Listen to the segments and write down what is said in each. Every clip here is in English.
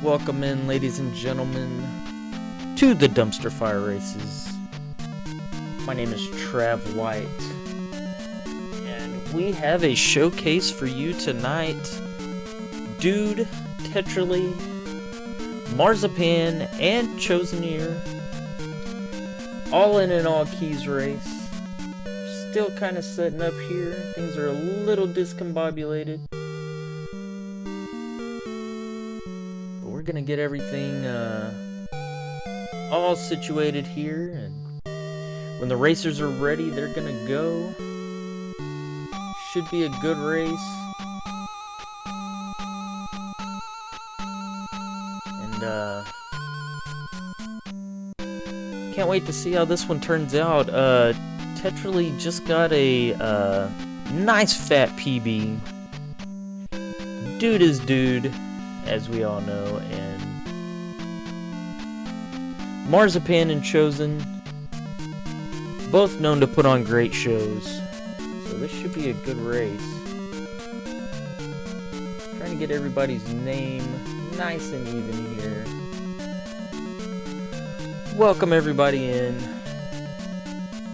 Welcome in, ladies and gentlemen, to the Dumpster Fire Races. My name is Trav White, and we have a showcase for you tonight. Dude, Tetrally, Marzipan, and Choseneer, all in an all keys race. Still kind of setting up here. Things are a little discombobulated. But we're gonna get everything all situated here, and when the racers are ready, they're gonna go. Should be a good race. And can't wait to see how this one turns out. Tetrally just got a nice fat PB. Dude is dude, as we all know, and Marzipan and Chosen, both known to put on great shows. So this should be a good race. Trying to get everybody's name nice and even here. Welcome everybody in.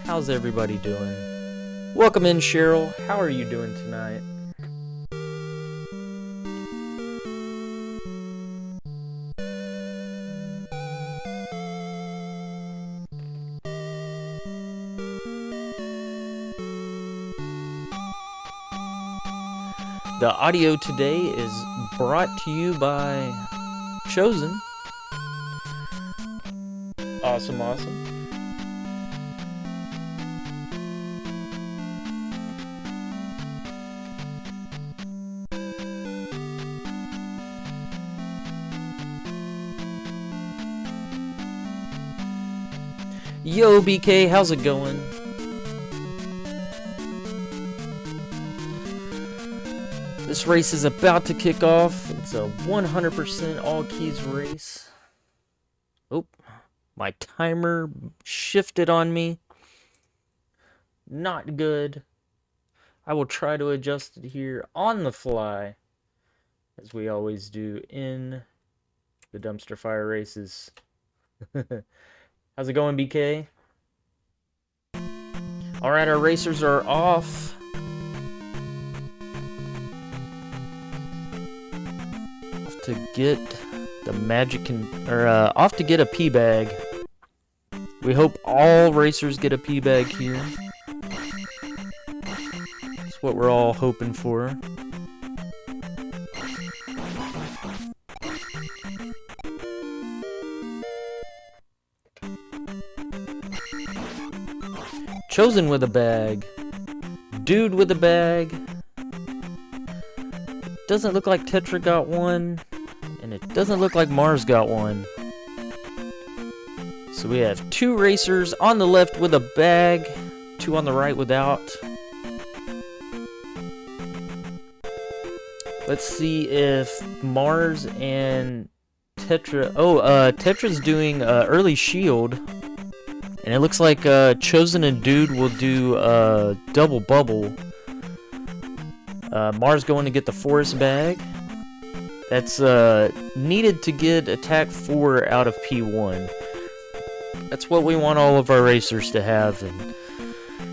How's everybody doing? Welcome in, Cheryl. How are you doing tonight? The audio today is brought to you by Chosen. Awesome, awesome. Yo, BK, how's it going? This race is about to kick off. It's a 100% all keys race. Oh, my timer shifted on me. Not good. I will try to adjust it here on the fly, as we always do in the Dumpster Fire Races. How's it going, BK? Alright, our racers are off. Off to get the magic off to get a P bag. We hope all racers get a P bag here. That's what we're all hoping for. Chosen with a bag. Dude with a bag. Doesn't look like Tetra got one. And it doesn't look like Mars got one. So we have two racers on the left with a bag. Two on the right without. Let's see if Mars and Tetra... Oh, Tetra's doing early shield. And it looks like Chosen and Dude will do double bubble. Mars going to get the forest bag. That's needed to get attack 4 out of P1. That's what we want all of our racers to have, and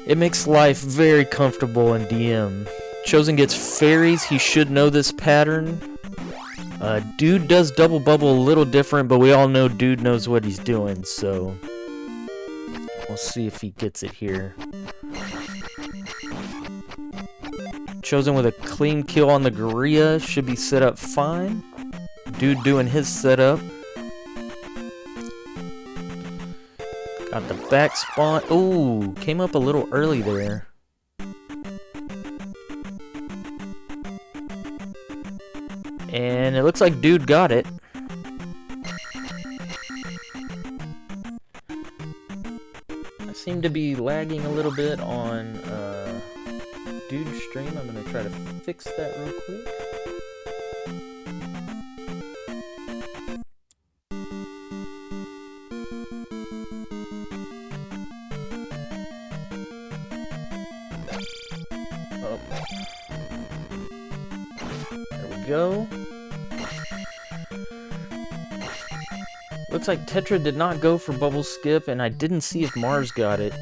it makes life very comfortable in DM. Chosen gets fairies. He should know this pattern. Dude does double bubble a little different, but we all know Dude knows what he's doing, so we'll see if he gets it here. Chosen with a clean kill on the Gorilla. Should be set up fine. Dude doing his setup. Got the back spawn. Ooh, came up a little early there. And it looks like Dude got it. I seem to be lagging a little bit on Dude's stream. I'm gonna try to fix that real quick. Oh. There we go. Looks like Tetra did not go for Bubble Skip, and I didn't see if Mars got it.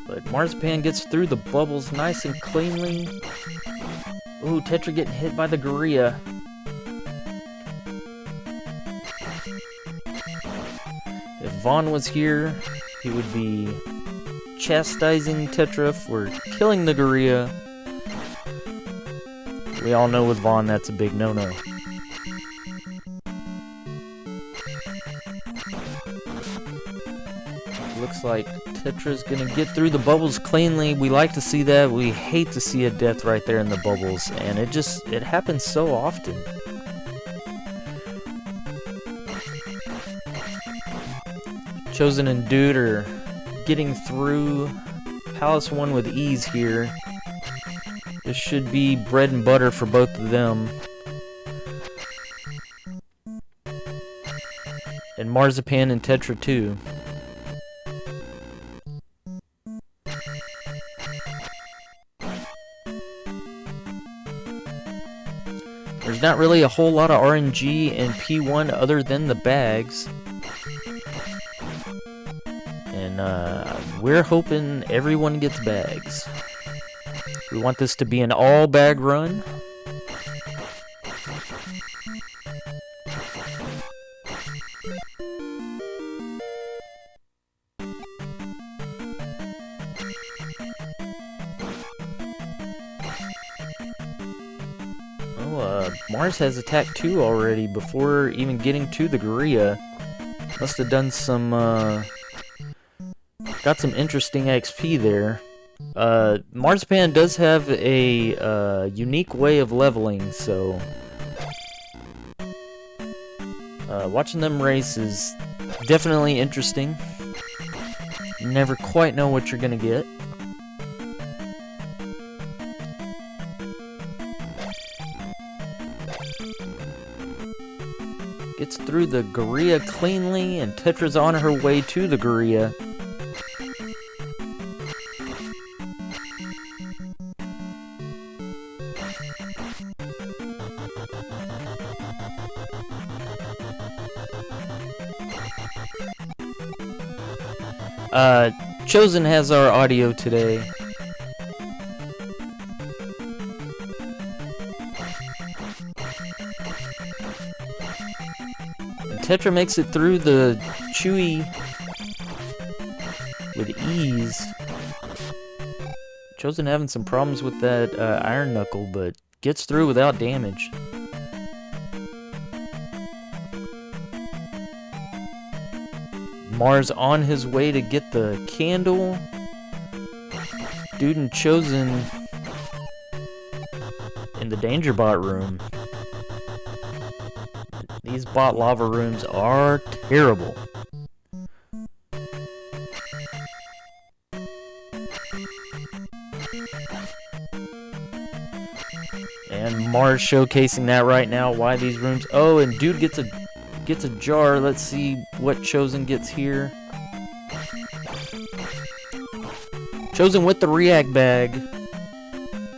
But Marzipan gets through the bubbles nice and cleanly. Ooh, Tetra getting hit by the Gorilla. If Vaughn was here, he would be chastising Tetra for killing the Gorilla. We all know with Vaughn that's a big no-no. Looks like Tetra's gonna get through the bubbles cleanly. We like to see that. We hate to see a death right there in the bubbles, and it happens so often. Chosen and Dude are getting through Palace 1 with ease here. This should be bread and butter for both of them. And Marzipan and Tetra too. There's not really a whole lot of RNG in P1 other than the bags. And we're hoping everyone gets bags. We want this to be an all-bag run. Mars has attack 2 already before even getting to the Gorilla. Must have done some, got some interesting XP there. Marzipan does have a unique way of leveling, so watching them race is definitely interesting. You never quite know what you're gonna get. Gets through the Gorilla cleanly, and Tetra's on her way to the Gorilla. Chosen has our audio today. Tetra makes it through the Chewy with ease. Chosen having some problems with that Iron Knuckle, but gets through without damage. Mars on his way to get the candle. Dude and Chosen in the Danger Bot room. These bot lava rooms are terrible. And Mars showcasing that right now, why these rooms. Oh, and Dude gets a jar. Let's see what Chosen gets here. Chosen with the React bag.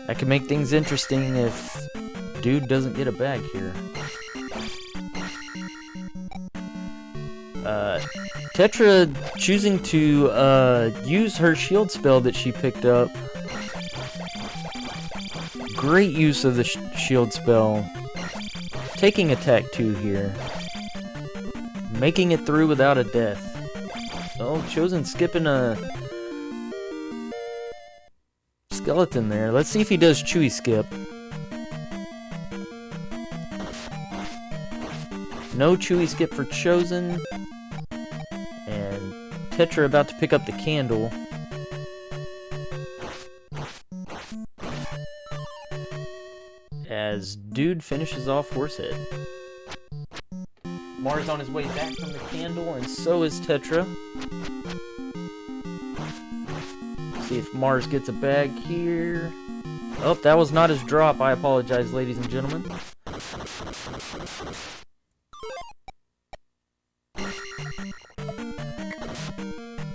That can make things interesting if Dude doesn't get a bag here. Tetra choosing to use her shield spell that she picked up. Great use of the shield spell. Taking attack 2 here. Making it through without a death. Oh, Chosen skipping a skeleton there. Let's see if he does Chewy skip. No Chewy skip for Chosen. And Tetra about to pick up the candle. As Dude finishes off Horsehead. Mars on his way back from the candle, and so is Tetra. See if Mars gets a bag here. Oh, that was not his drop. I apologize, ladies and gentlemen.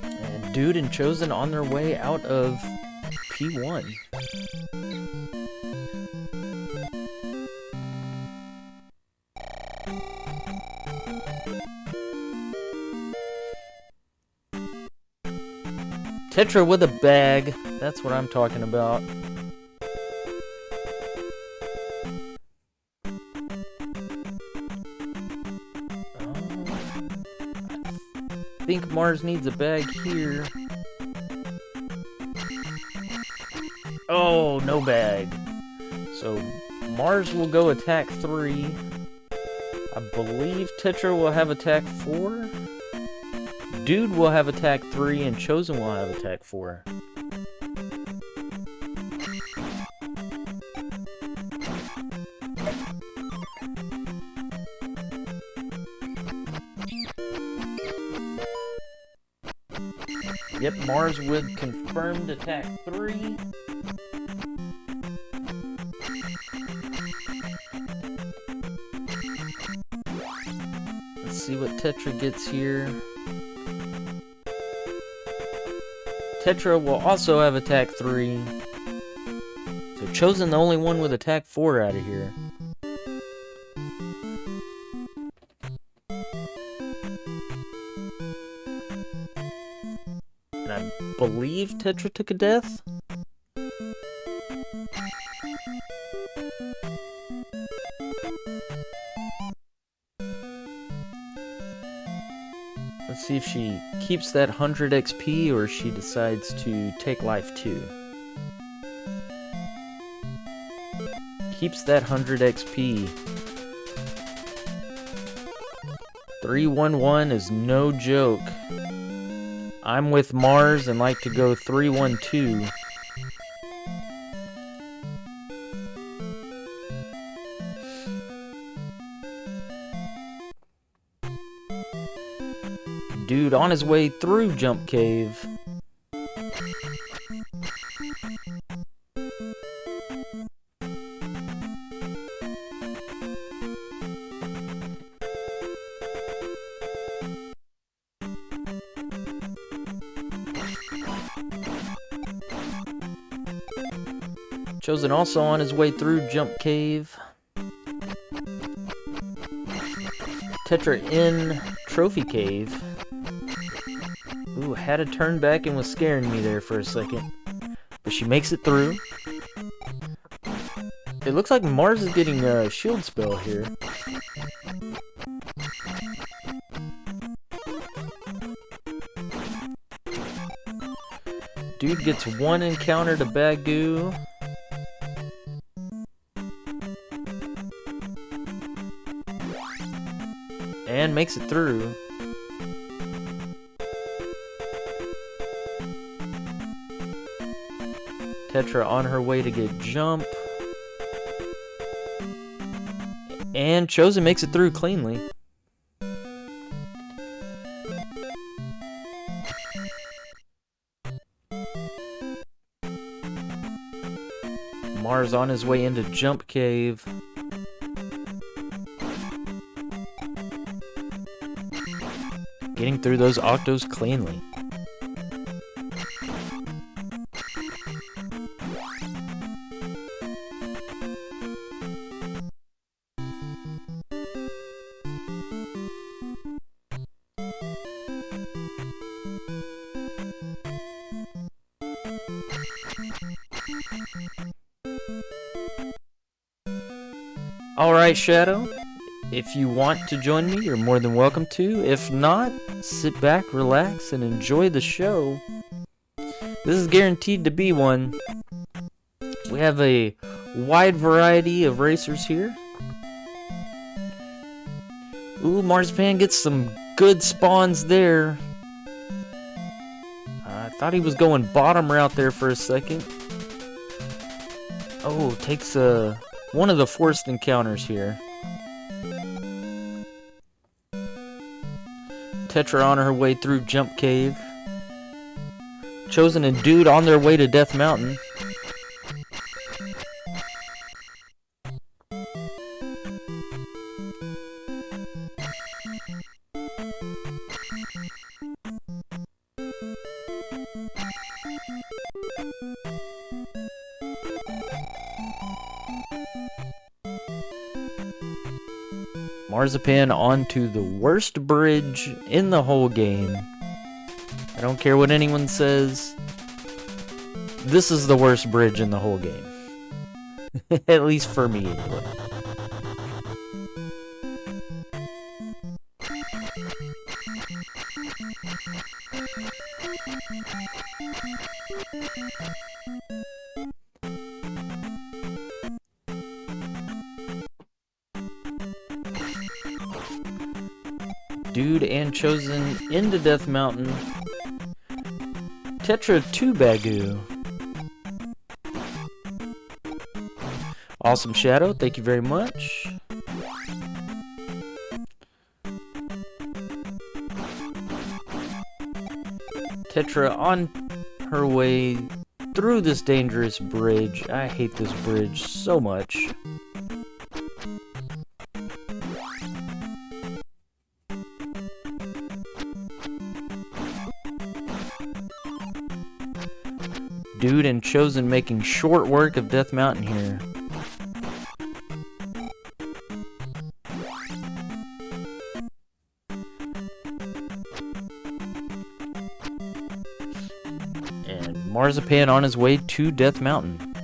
And Dude and Chosen on their way out of P1. Tetra with a bag. That's what I'm talking about. I think Mars needs a bag here. Oh, no bag. So Mars will go attack 3. I believe Tetra will have attack 4. Dude will have attack 3, and Chosen will have attack 4. Yep, Mars with confirmed attack 3. Let's see what Tetra gets here. Tetra will also have attack 3. So Chosen the only one with attack 4 out of here. And I believe Tetra took a death? Let's see if she keeps that 100 XP or she decides to take life too. Keeps that 100 XP. 311 is no joke. I'm with Mars and like to go 312. Dude on his way through Jump Cave. Chosen also on his way through Jump Cave. Tetra in Trophy Cave. Ooh, had to turn back and was scaring me there for a second. But she makes it through. It looks like Mars is getting a shield spell here. Dude gets one encounter to Bagoo. And makes it through. Tetra on her way to get Jump. And Chosen makes it through cleanly. Mars on his way into Jump Cave. Getting through those Octos cleanly. Alright, Shadow. If you want to join me, you're more than welcome to. If not, sit back, relax, and enjoy the show. This is guaranteed to be one. We have a wide variety of racers here. Ooh, Marzipan gets some good spawns there. I thought he was going bottom route there for a second. Oh, takes one of the forced encounters here. Tetra on her way through Jump Cave. Chosen and Dude on their way to Death Mountain. Marzipan onto the worst bridge in the whole game. I don't care what anyone says. This is the worst bridge in the whole game. At least for me, anyway. Dude and Chosen into Death Mountain. Tetra 2 Bagoo. Awesome Shadow, thank you very much. Tetra on her way through this dangerous bridge. I hate this bridge so much. Dude and Chosen making short work of Death Mountain here. And Marzipan on his way to Death Mountain.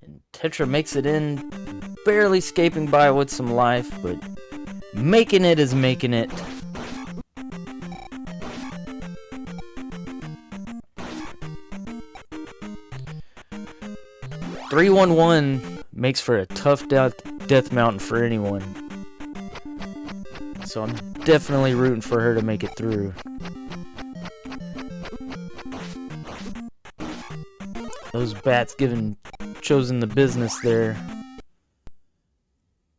And Tetra makes it in, barely scaping by with some life, but making it is making it. 3-1-1 makes for a tough Death Mountain for anyone. So I'm definitely rooting for her to make it through. Those bats giving Chosen the business there.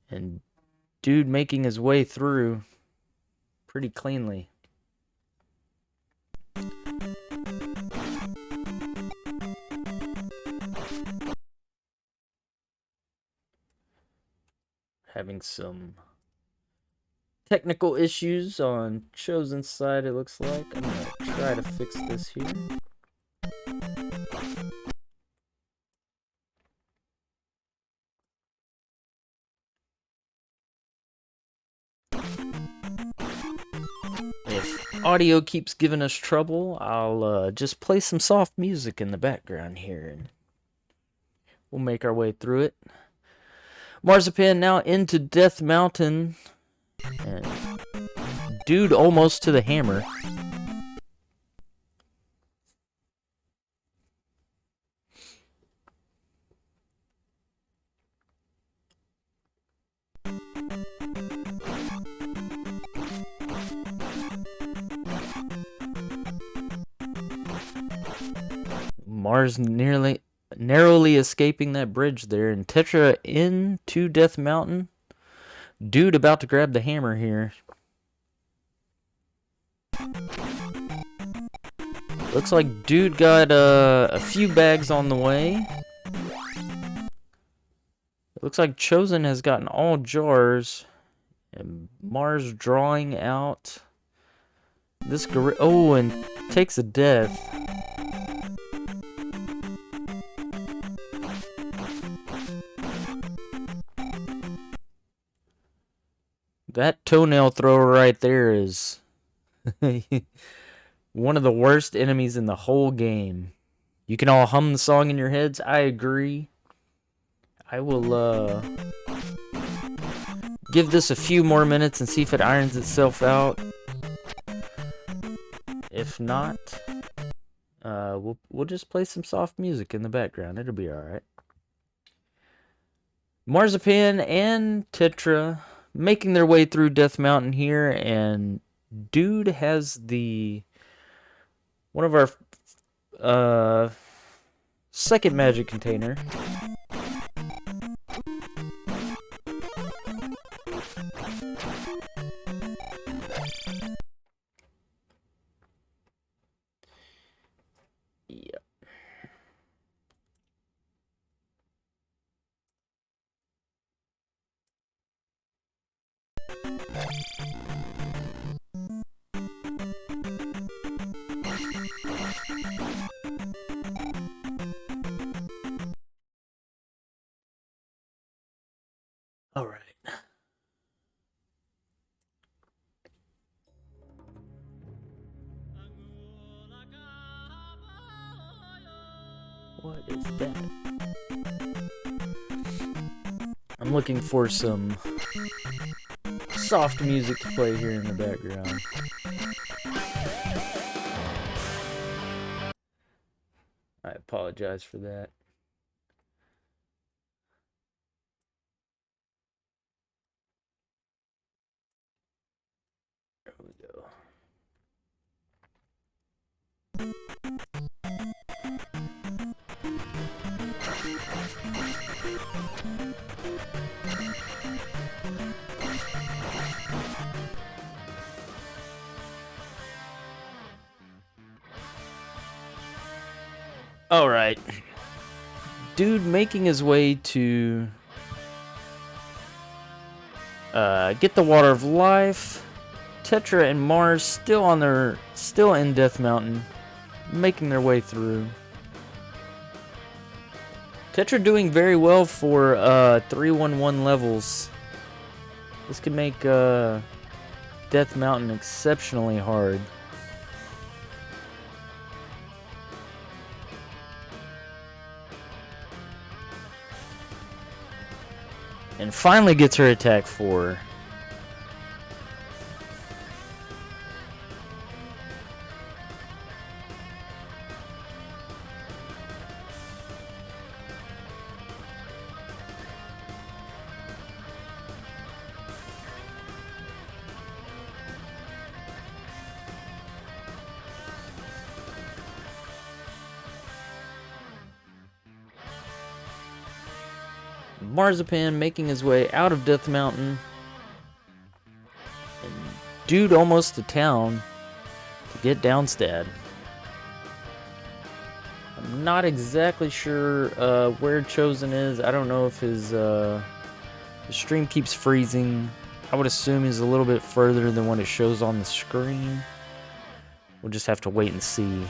And dude making his way through pretty cleanly. Having some technical issues on Chosen's side, it looks like. I'm gonna try to fix this here. If audio keeps giving us trouble, I'll just play some soft music in the background here, and we'll make our way through it. Marzipan now into Death Mountain. And dude almost to the hammer. Mars narrowly escaping that bridge there, and Tetra into Death Mountain. Dude about to grab the hammer here. Looks like dude got a few bags on the way. It looks like Chosen has gotten all jars. And Mars drawing out this gorilla. Oh, and takes a death. That toenail thrower right there is one of the worst enemies in the whole game. You can all hum the song in your heads. I agree. I will give this a few more minutes and see if it irons itself out. If not, we'll just play some soft music in the background. It'll be alright. Marzipan and Tetra making their way through Death Mountain here, and dude has one of our second magic container. All right. What is that? I'm looking for some soft music to play here in the background. I apologize for that. There we go. All right. Dude making his way to get the Water of Life. Tetra and Mars still in Death Mountain, making their way through. Tetra doing very well for 311 levels. This could make Death Mountain exceptionally hard. And finally gets her attack 4. Marzipan making his way out of Death Mountain. And dude almost to town to get Downstad. I'm not exactly sure where Chosen is. I don't know if his stream keeps freezing. I would assume he's a little bit further than what it shows on the screen. We'll just have to wait and see.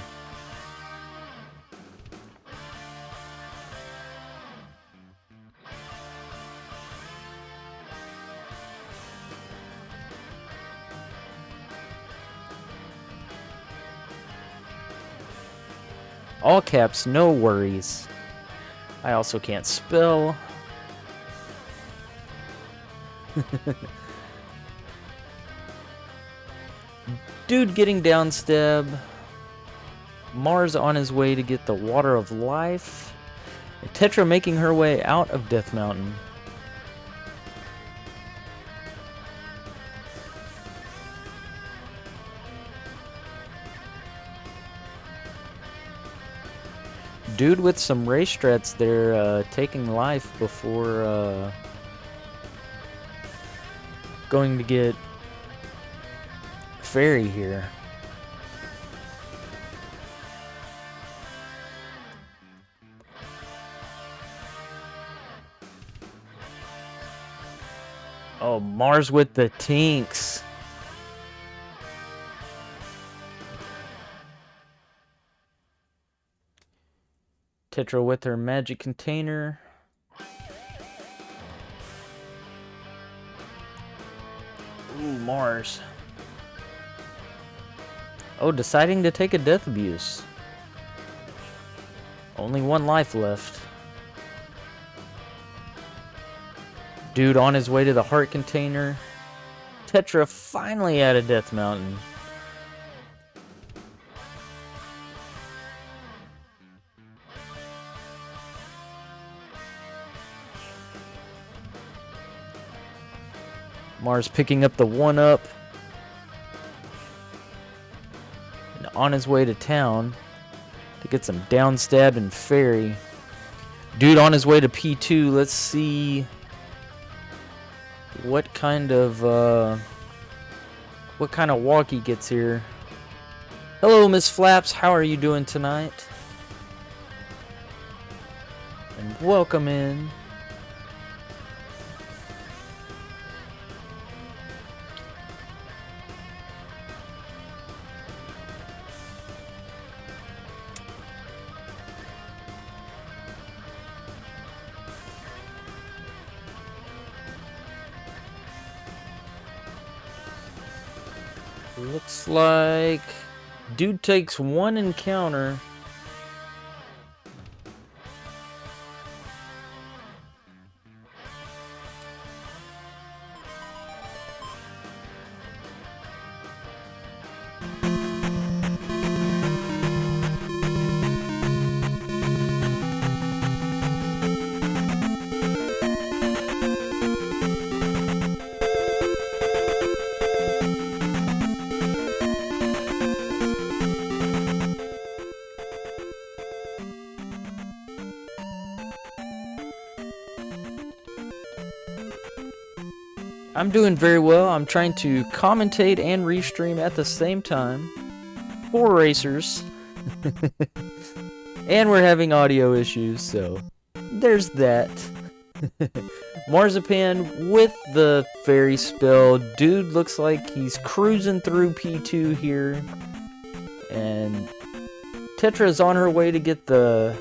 All caps, no worries. I also can't spell. Dude getting downstab. Mars on his way to get the Water of Life. And Tetra making her way out of Death Mountain. Dude with some race strats there, taking life before going to get Fairy here. Oh, Mars with the Tinks. Tetra with her magic container. Ooh, Mars. Oh, deciding to take a death abuse. Only one life left. Dude on his way to the heart container. Tetra finally out of Death Mountain. Mars picking up the 1-up. And on his way to town to get some downstab and Fairy. Dude on his way to P2. Let's see what kind of walk he gets here. Hello, Miss Flaps. How are you doing tonight? And welcome in. Looks like dude takes one encounter. I'm doing very well. I'm trying to commentate and restream at the same time. 4 racers. And we're having audio issues, so there's that. Marzipan with the fairy spell. Dude looks like he's cruising through P2 here. And Tetra is on her way to get the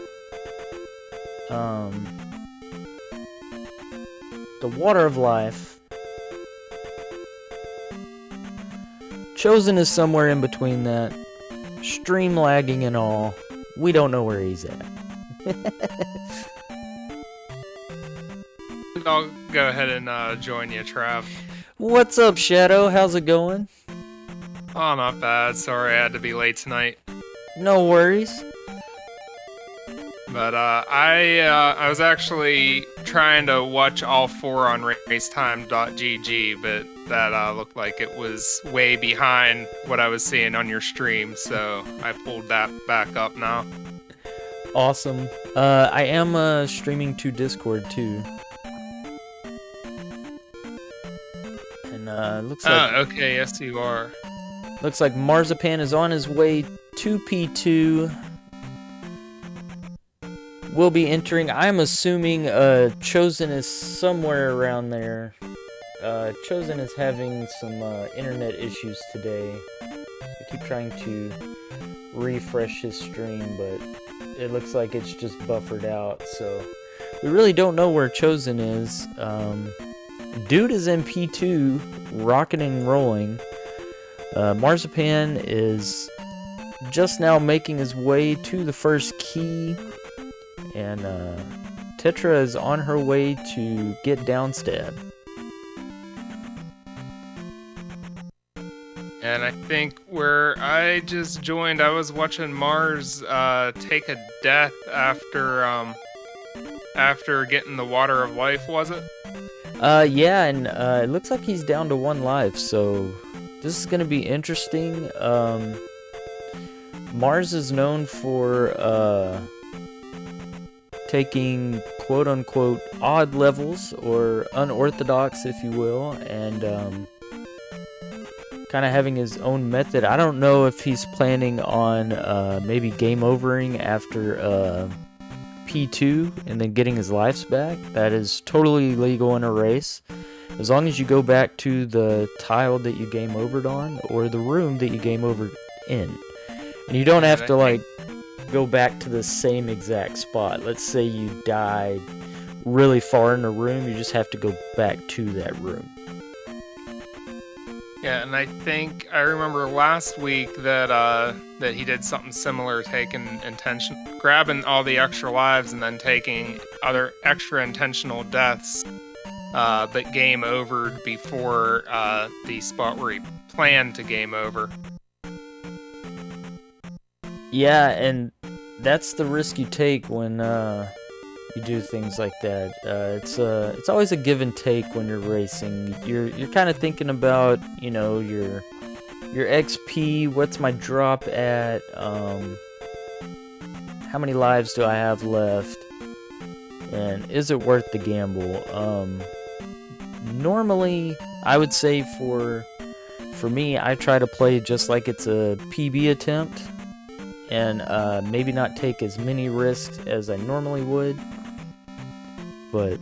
Water of Life. Chosen is somewhere in between that. Stream lagging and all. We don't know where he's at. I'll go ahead and join you, Trav. What's up, Shadow? How's it going? Oh, not bad. Sorry I had to be late tonight. No worries. But I was actually trying to watch all 4 on racetime.gg, but that looked like it was way behind what I was seeing on your stream, so I pulled that back up now. Awesome. I am streaming to Discord too. And looks like okay, yes you are. Looks like Marzipan is on his way to P2. We'll be entering. I'm assuming Chosen is somewhere around there. Chosen is having some internet issues today. I keep trying to refresh his stream, but it looks like it's just buffered out, so we really don't know where Chosen is. Dude is in P2, rocking and rolling. Marzipan is just now making his way to the first key, and Tetra is on her way to get downstab. And I think where I just joined, I was watching Mars take a death after getting the Water of Life, was it? Yeah, and it looks like he's down to 1 life, so this is gonna be interesting. Mars is known for taking quote-unquote odd levels, or unorthodox, if you will, and kind of having his own method. I don't know if he's planning on maybe game overing after P2 and then getting his lives back. That is totally legal in a race, as long as you go back to the tile that you game overed on, or the room that you game over in. And you don't have to like go back to the same exact spot. Let's say you died really far in a room, you just have to go back to that room. Yeah, and I think I remember last week that he did something similar, grabbing all the extra lives and then taking other extra intentional deaths, but game overed before the spot where he planned to game over. Yeah, and that's the risk you take when you do things like that. It's always a give and take when you're racing. You're kind of thinking about, you know, your XP, what's my drop at, how many lives do I have left, and is it worth the gamble? Normally, I would say for me, I try to play just like it's a PB attempt, and maybe not take as many risks as I normally would. But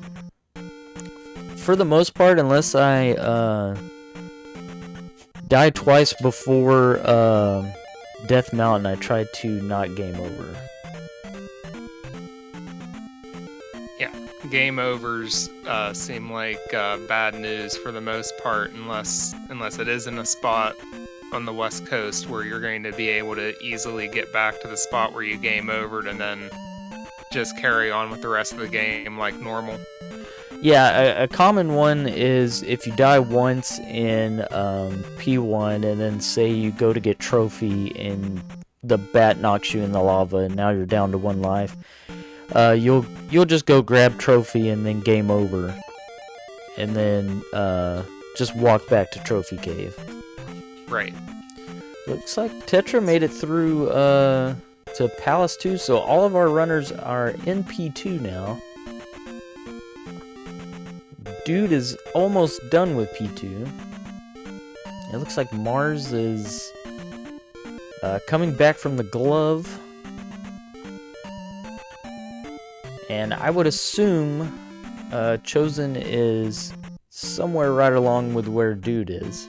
for the most part, unless I die twice before Death Mountain, I try to not game over. Yeah, game overs seem like bad news for the most part, unless it is in a spot on the West Coast where you're going to be able to easily get back to the spot where you game overed and then just carry on with the rest of the game like normal. Yeah, a common one is if you die once in P1 and then say you go to get trophy and the bat knocks you in the lava and now you're down to 1 life, you'll just go grab trophy and then game over, and then just walk back to Trophy Cave. Right. Looks like Tetra made it through to Palace 2, so all of our runners are in P2 now. Dude is almost done with P2. It looks like Mars is coming back from the glove. And I would assume Chosen is somewhere right along with where Dude is.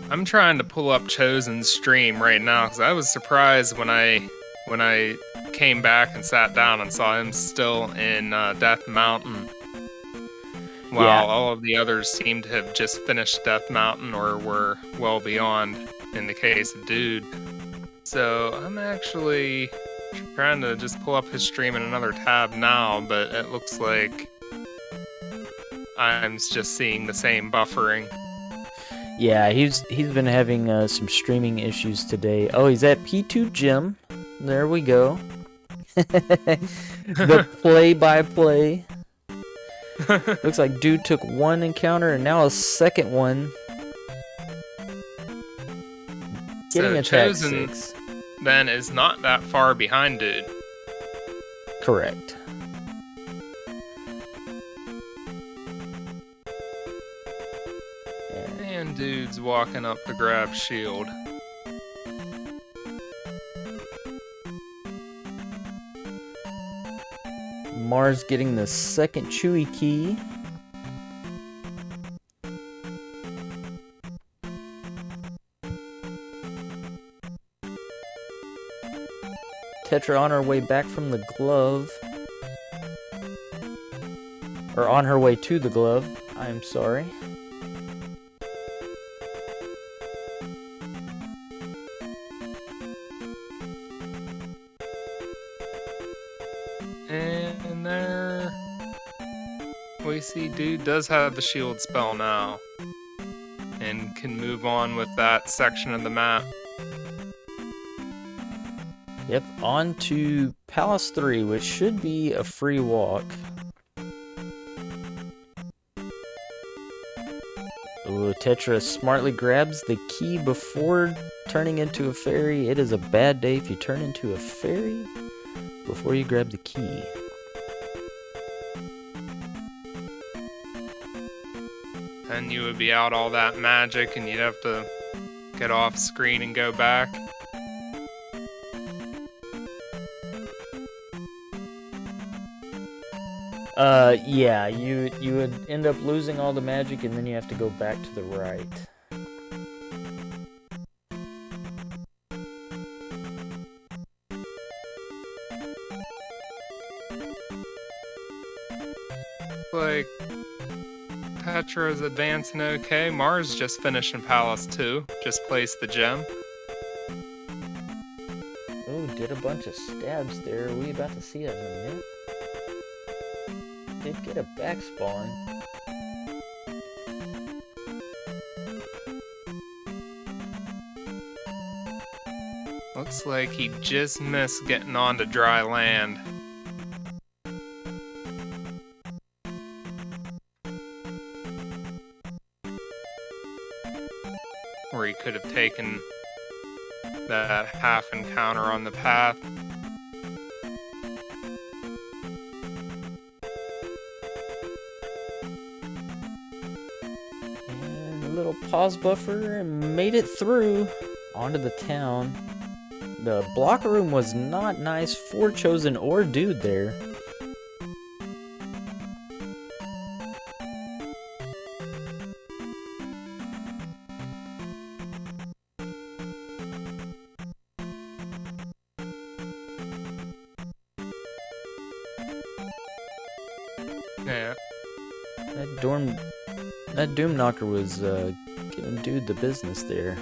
I'm trying to pull up Chosen's stream right now because I was surprised when I came back and sat down and saw him still in Death Mountain. While all of the others seem to have just finished Death Mountain or were well beyond in the case of Dude. So I'm actually trying to just pull up his stream in another tab now, but it looks like I'm just seeing the same buffering. Yeah, he's been having some streaming issues today. Oh, he's at P2 Gym. There we go. The play-by-play. Looks like Dude took 1 encounter and now a second one. Getting attack Chosen 6. then is not that far behind Dude. Correct. And Dude's walking up to grab shield. Mars getting the second Chewy key. Tetra on her way back from the glove. Or on her way to the glove. I'm sorry. And there we see Dude does have the shield spell now. And can move on with that section of the map. Yep, on to Palace 3, which should be a free walk. Ooh, Tetra smartly grabs the key before turning into a fairy. It is a bad day if you turn into a fairy before you grab the key. Then you would be out all that magic and you'd have to get off screen and go back. Yeah, you would end up losing all the magic and then you have to go back to the right. Like, Tetra's advancing okay. Mars just finished in Palace 2. Just placed the gem. Oh, did a bunch of stabs there. Are we about to see a myth? Did get a back spawn. Looks like he just missed getting onto dry land. Where he could have taken that half encounter on the path. And a little pause buffer and made it through onto the town. The blocker room was not nice for Chosen or Dude there. Yeah. That Doom Knocker was giving dude the business there.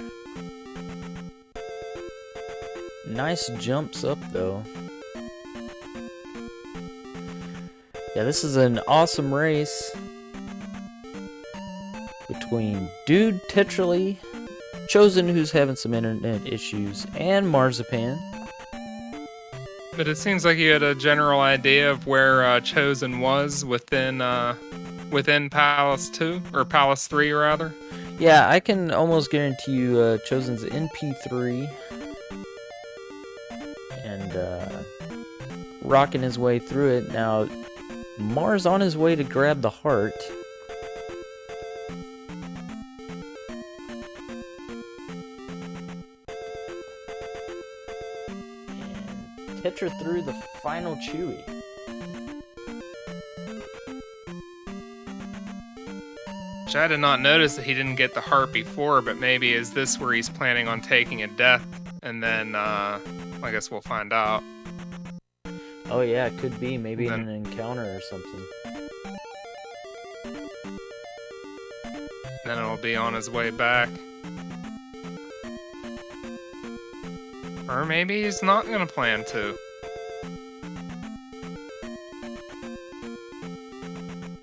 Nice jumps up though. Yeah, this is an awesome race between Dude Tetrally, Chosen, who's having some internet issues, and Marzipan. But it seems like you had a general idea of where Chosen was within Palace 2 or Palace 3 rather. Yeah, I can almost guarantee you Chosen's in P3 and rocking his way through it. Now, Mars on his way to grab the heart. And Tetra through the final Chewy. Which I did not notice that he didn't get the heart before, but maybe is this where he's planning on taking a death? And then, I guess we'll find out. Oh yeah, it could be. Maybe in an encounter or something. Then it'll be on his way back. Or maybe he's not gonna plan to.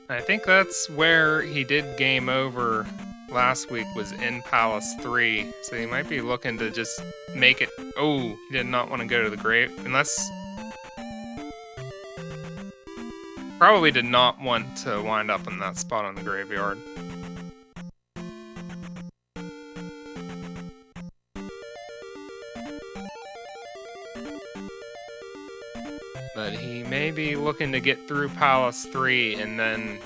I think that's where he did game over last week, was in Palace 3. So he might be looking to just make it... Oh, he did not want to go to the grave. Unless... Probably did not want to wind up in that spot on the graveyard. But he may be looking to get through Palace 3 and then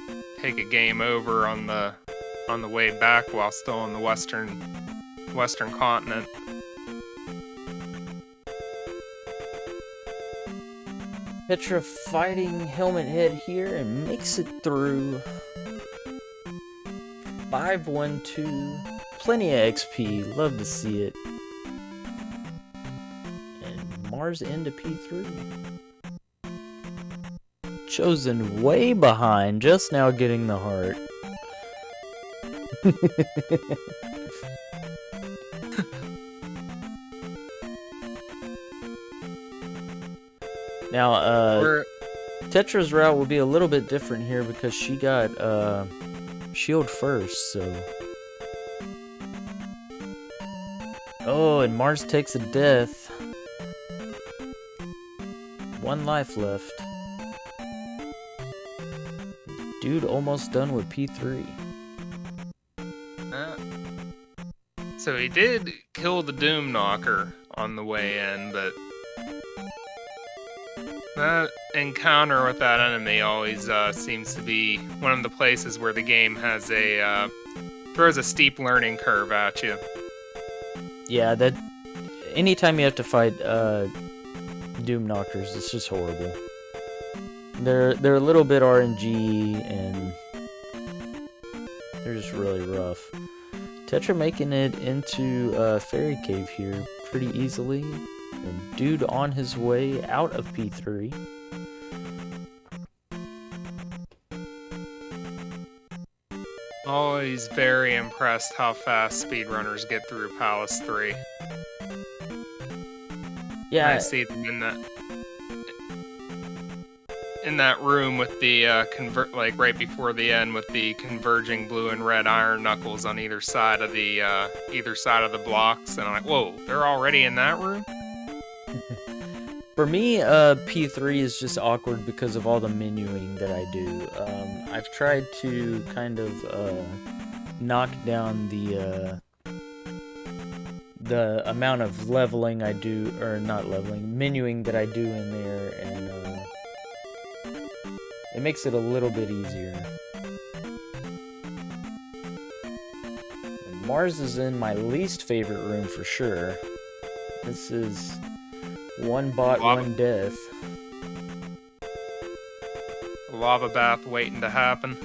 take a game over on the way back while still on the western continent. Tetra fighting Helmet Head here and makes it through. 5-1-2. Plenty of XP. Love to see it. And Mars into P3. Chosen way behind, just now getting the heart. Now, Tetra's route will be a little bit different here because she got shield first, so... Oh, and Mars takes a death. 1 life left. Dude almost done with P3. So he did kill the Doom Knocker on the way in, but that encounter with that enemy always seems to be one of the places where the game has throws a steep learning curve at you. Yeah, that anytime you have to fight Doom Knockers, it's just horrible. They're a little bit RNG and they're just really rough. Tetra making it into Fairy Cave here pretty easily. And Dude on his way out of P3. Always very impressed how fast speedrunners get through Palace 3. Yeah, I see them in that room with the like right before the end with the converging blue and red iron knuckles on either side of the blocks, and I'm like, whoa, they're already in that room? For me, P3 is just awkward because of all the menuing that I do. I've tried to kind of knock down the amount of leveling I do, or not leveling, menuing that I do in there, and it makes it a little bit easier. And Mars is in my least favorite room for sure. This is 1 bot, 1 death. Lava bath waiting to happen.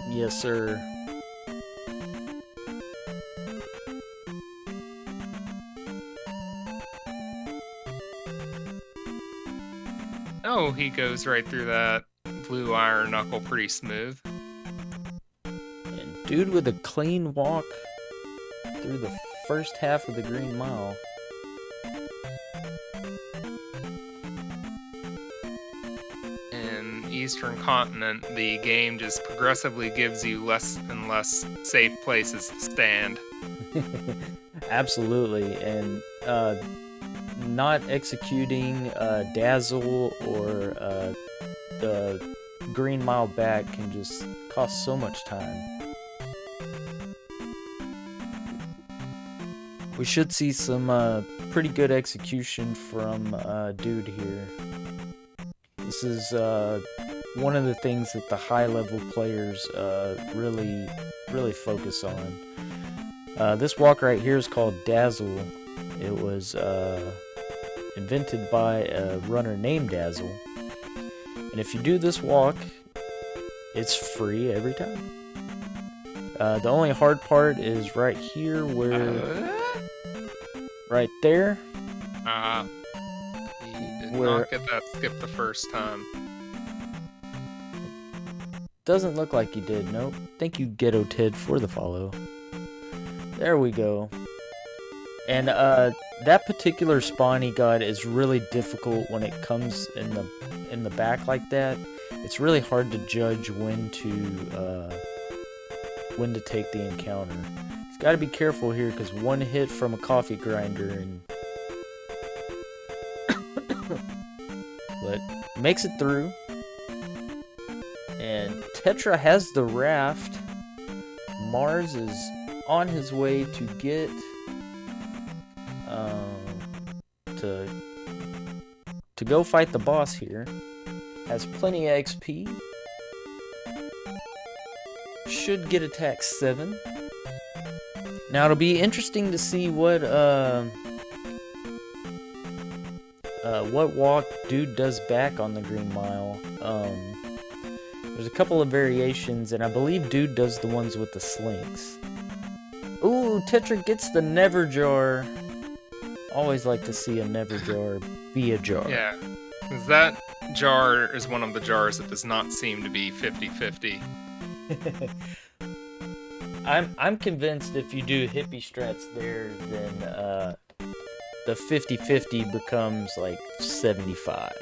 Yes, sir. Oh, he goes right through that blue iron knuckle pretty smooth. Dude with a clean walk through the first half of the Green Mile. In Eastern Continent, the game just progressively gives you less and less safe places to stand. Absolutely, and not executing Dazzle or the Green Mile back can just cost so much time. We should see some pretty good execution from Dude here. This is one of the things that the high-level players really focus on. This walk right here is called Dazzle. It was invented by a runner named Dazzle. And if you do this walk, it's free every time. The only hard part is right here where... right there. He did not get that skip the first time. Doesn't look like you did, nope. Thank you, Ghetto Ted, for the follow. There we go. And that particular spawn he got is really difficult when it comes in the back like that. It's really hard to judge when to take the encounter. He's got to be careful here because one hit from a coffee grinder and but makes it through. And Tetra has the raft. Mars is on his way to get to go fight the boss here. Has plenty of XP. Should get attack 7. Now it'll be interesting to see what walk Dude does back on the Green Mile. There's a couple of variations, and I believe Dude does the ones with the slinks. Ooh, Tetra gets the Never Jar. Always like to see a Never Jar be a jar. Yeah, because that jar is one of the jars that does not seem to be 50-50. I'm convinced if you do hippie strats there, then the 50-50 becomes like 75.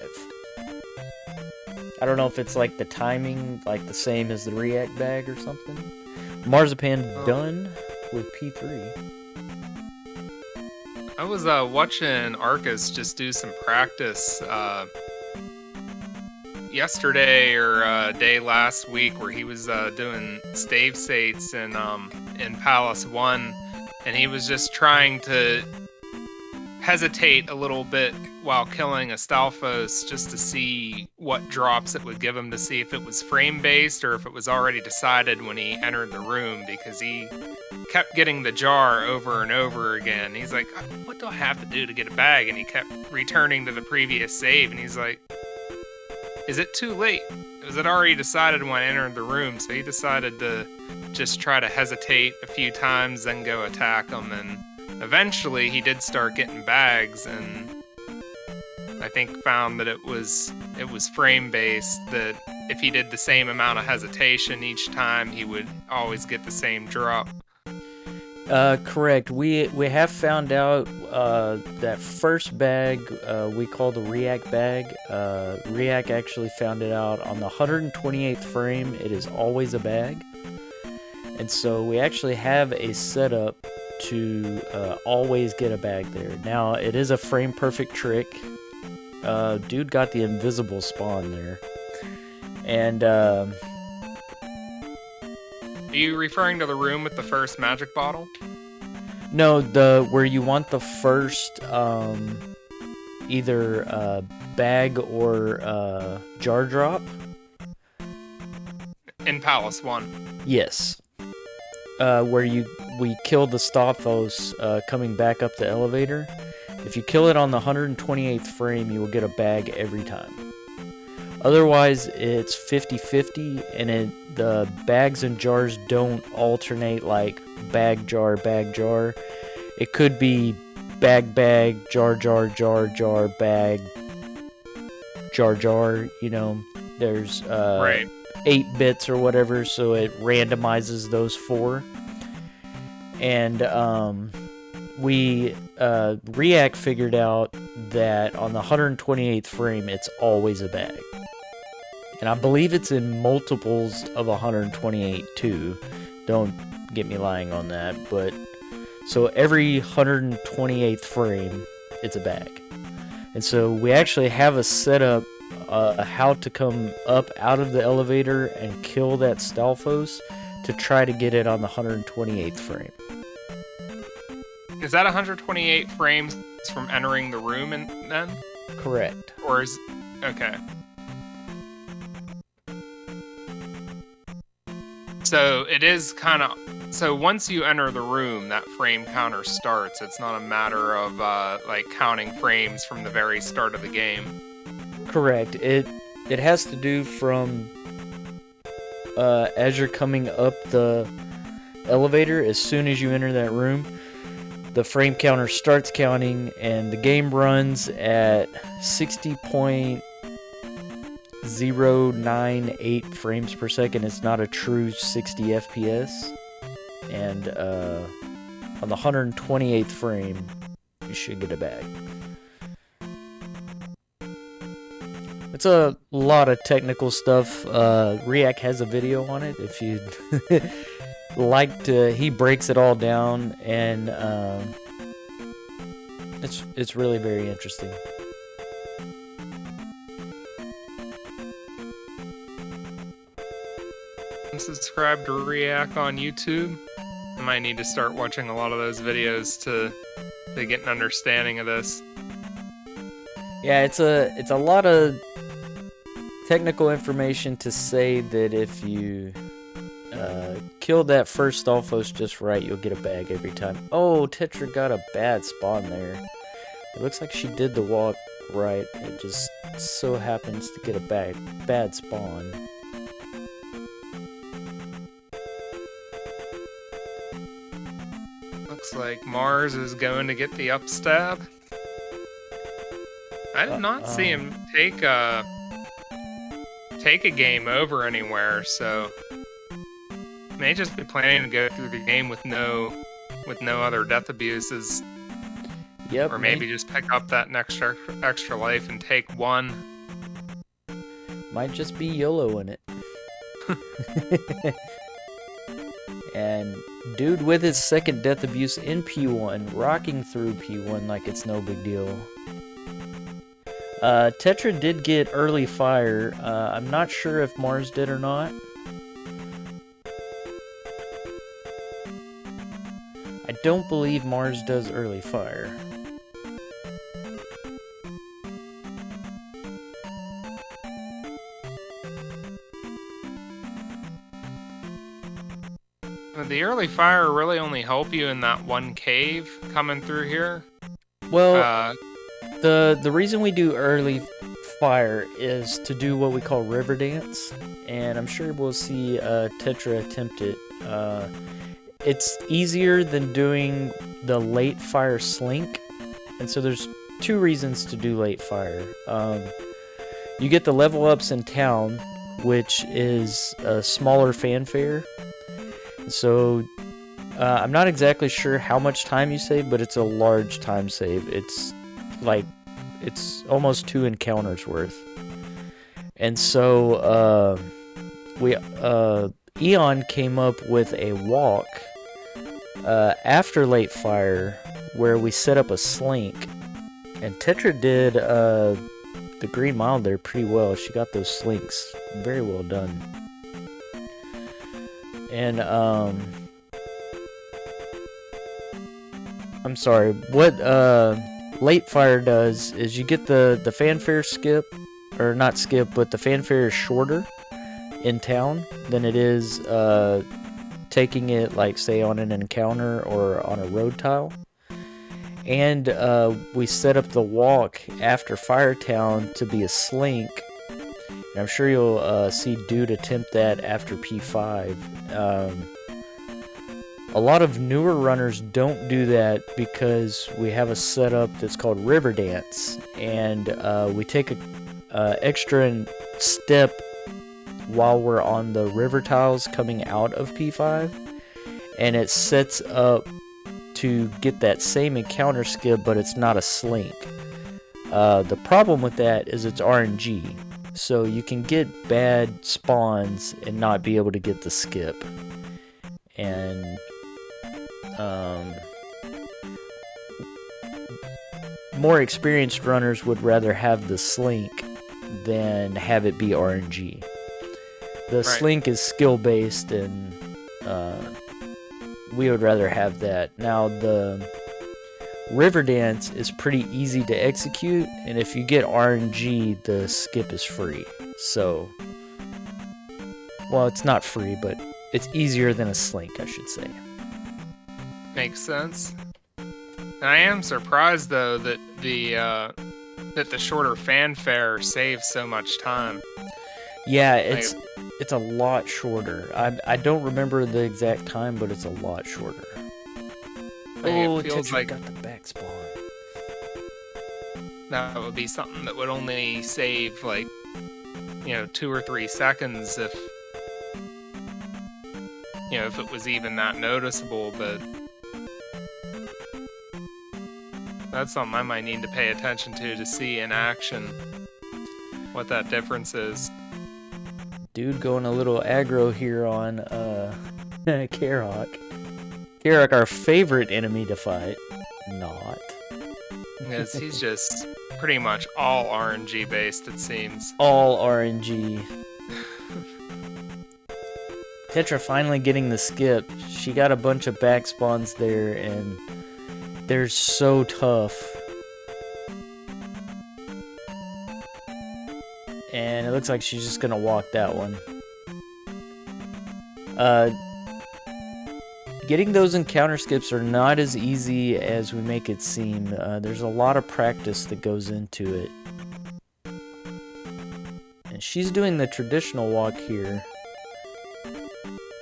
I don't know if it's like the timing, like the same as the React bag or something. Marzipan done with P3. I was watching Arcus just do some practice yesterday or day last week where he was doing stave sates in Palace 1, and he was just trying to hesitate a little bit while killing Astolphos just to see what drops it would give him, to see if it was frame-based or if it was already decided when he entered the room, because he kept getting the jar over and over again. He's like, what do I have to do to get a bag? And he kept returning to the previous save, and he's like, is it too late? Was it already decided when I entered the room? So he decided to just try to hesitate a few times, then go attack him, and eventually he did start getting bags, and I think found that it was frame-based, that if he did the same amount of hesitation each time, he would always get the same drop. Correct. We have found out that first bag we call the React bag. React actually found it out on the 128th frame. It is always a bag, and so we actually have a setup to always get a bag there. Now it is a frame perfect trick. Dude got the invisible spawn there, and Are you referring to the room with the first magic bottle? no, where you want the first either bag or jar drop. In Palace 1. Yes. Where we kill the Stalfos coming back up the elevator. If you kill it on the 128th frame, you will get a bag every time. Otherwise, it's 50-50, and the bags and jars don't alternate like bag, jar, It could be bag, jar, bag, jar, you know. There's right. 8 bits or whatever, so it randomizes those 4. And React figured out that on the 128th frame, it's always a bag. And I believe it's in multiples of 128 too. Don't get me lying on that, but so every 128th frame, it's a bag. And so we actually have a setup how to come up out of the elevator and kill that Stalfos to try to get it on the 128th frame. Is that 128 frames from entering the room then? Correct. Or is... Okay. So it is kind of... So once you enter the room, that frame counter starts. It's not a matter of like counting frames from the very start of the game. Correct. It has to do from as you're coming up the elevator. As soon as you enter that room, the frame counter starts counting, and the game runs at 60.098 frames per second. It's not a true 60 FPS. And on the 128th frame, you should get a bag. It's a lot of technical stuff. React has a video on it if you'd like to. He breaks it all down, and it's really very interesting. Subscribe to React on YouTube. I might need to start watching a lot of those videos to get an understanding of this. Yeah, it's a lot of technical information to say that if you kill that first Stalfos just right, you'll get a bag every time. Oh, Tetra got a bad spawn there. It looks like she did the walk right. It just so happens to get a bad spawn. Looks like Mars is going to get the upstab. I did not see him take a game over anywhere, so may just be planning to go through the game with no other death abuses. Yep. Or maybe just pick up that extra life and take one. Might just be YOLO in it. And dude with his second death abuse in P1, rocking through P1 like it's no big deal. Tetra did get early fire. I'm not sure if Mars did or not. I don't believe Mars does early fire. The early fire really only help you in that one cave coming through here. Well, the reason we do early fire is to do what we call river dance, and I'm sure we'll see Tetra attempt it. It's easier than doing the late fire slink, and so there's 2 reasons to do late fire. You get the level ups in town, which is a smaller fanfare. So, I'm not exactly sure how much time you save, but it's a large time save. It's almost 2 encounters worth. And so, Eon came up with a walk, after late fire, where we set up a slink. And Tetra did, the Green Mile there pretty well. She got those slinks very well done. And, I'm sorry, what, late fire does is you get the fanfare skip, or not skip, but the fanfare is shorter in town than it is, taking it, like, say, on an encounter or on a road tile. And, we set up the walk after Firetown to be a slink. And I'm sure you'll see Dude attempt that after P5. A lot of newer runners don't do that because we have a setup that's called River Dance, and we take a extra step while we're on the river tiles coming out of P5, and it sets up to get that same encounter skip, but it's not a slink. The problem with that is it's RNG, so you can get bad spawns and not be able to get the skip. And more experienced runners would rather have the slink than have it be RNG. The slink is skill based, and we would rather have that. Now the river dance is pretty easy to execute, and if you get RNG, the skip is free. So, well, it's not free, but it's easier than a slink, I should say. Makes sense. And I am surprised though that the shorter fanfare saves so much time. Yeah, it's a lot shorter. I don't remember the exact time, but it's a lot shorter. Oh, it feels like got the back spawn. That would be something that would only save 2 or 3 seconds if it was even that noticeable, but that's something I might need to pay attention to see in action what that difference is. Dude going a little aggro here on Karok. Karok, our favorite enemy to fight. Not. Because he's just pretty much all RNG based, it seems. All RNG. Tetra finally getting the skip. She got a bunch of back spawns there, and they're so tough. And it looks like she's just gonna walk that one. Getting those encounter skips are not as easy as we make it seem. There's a lot of practice that goes into it. And she's doing the traditional walk here,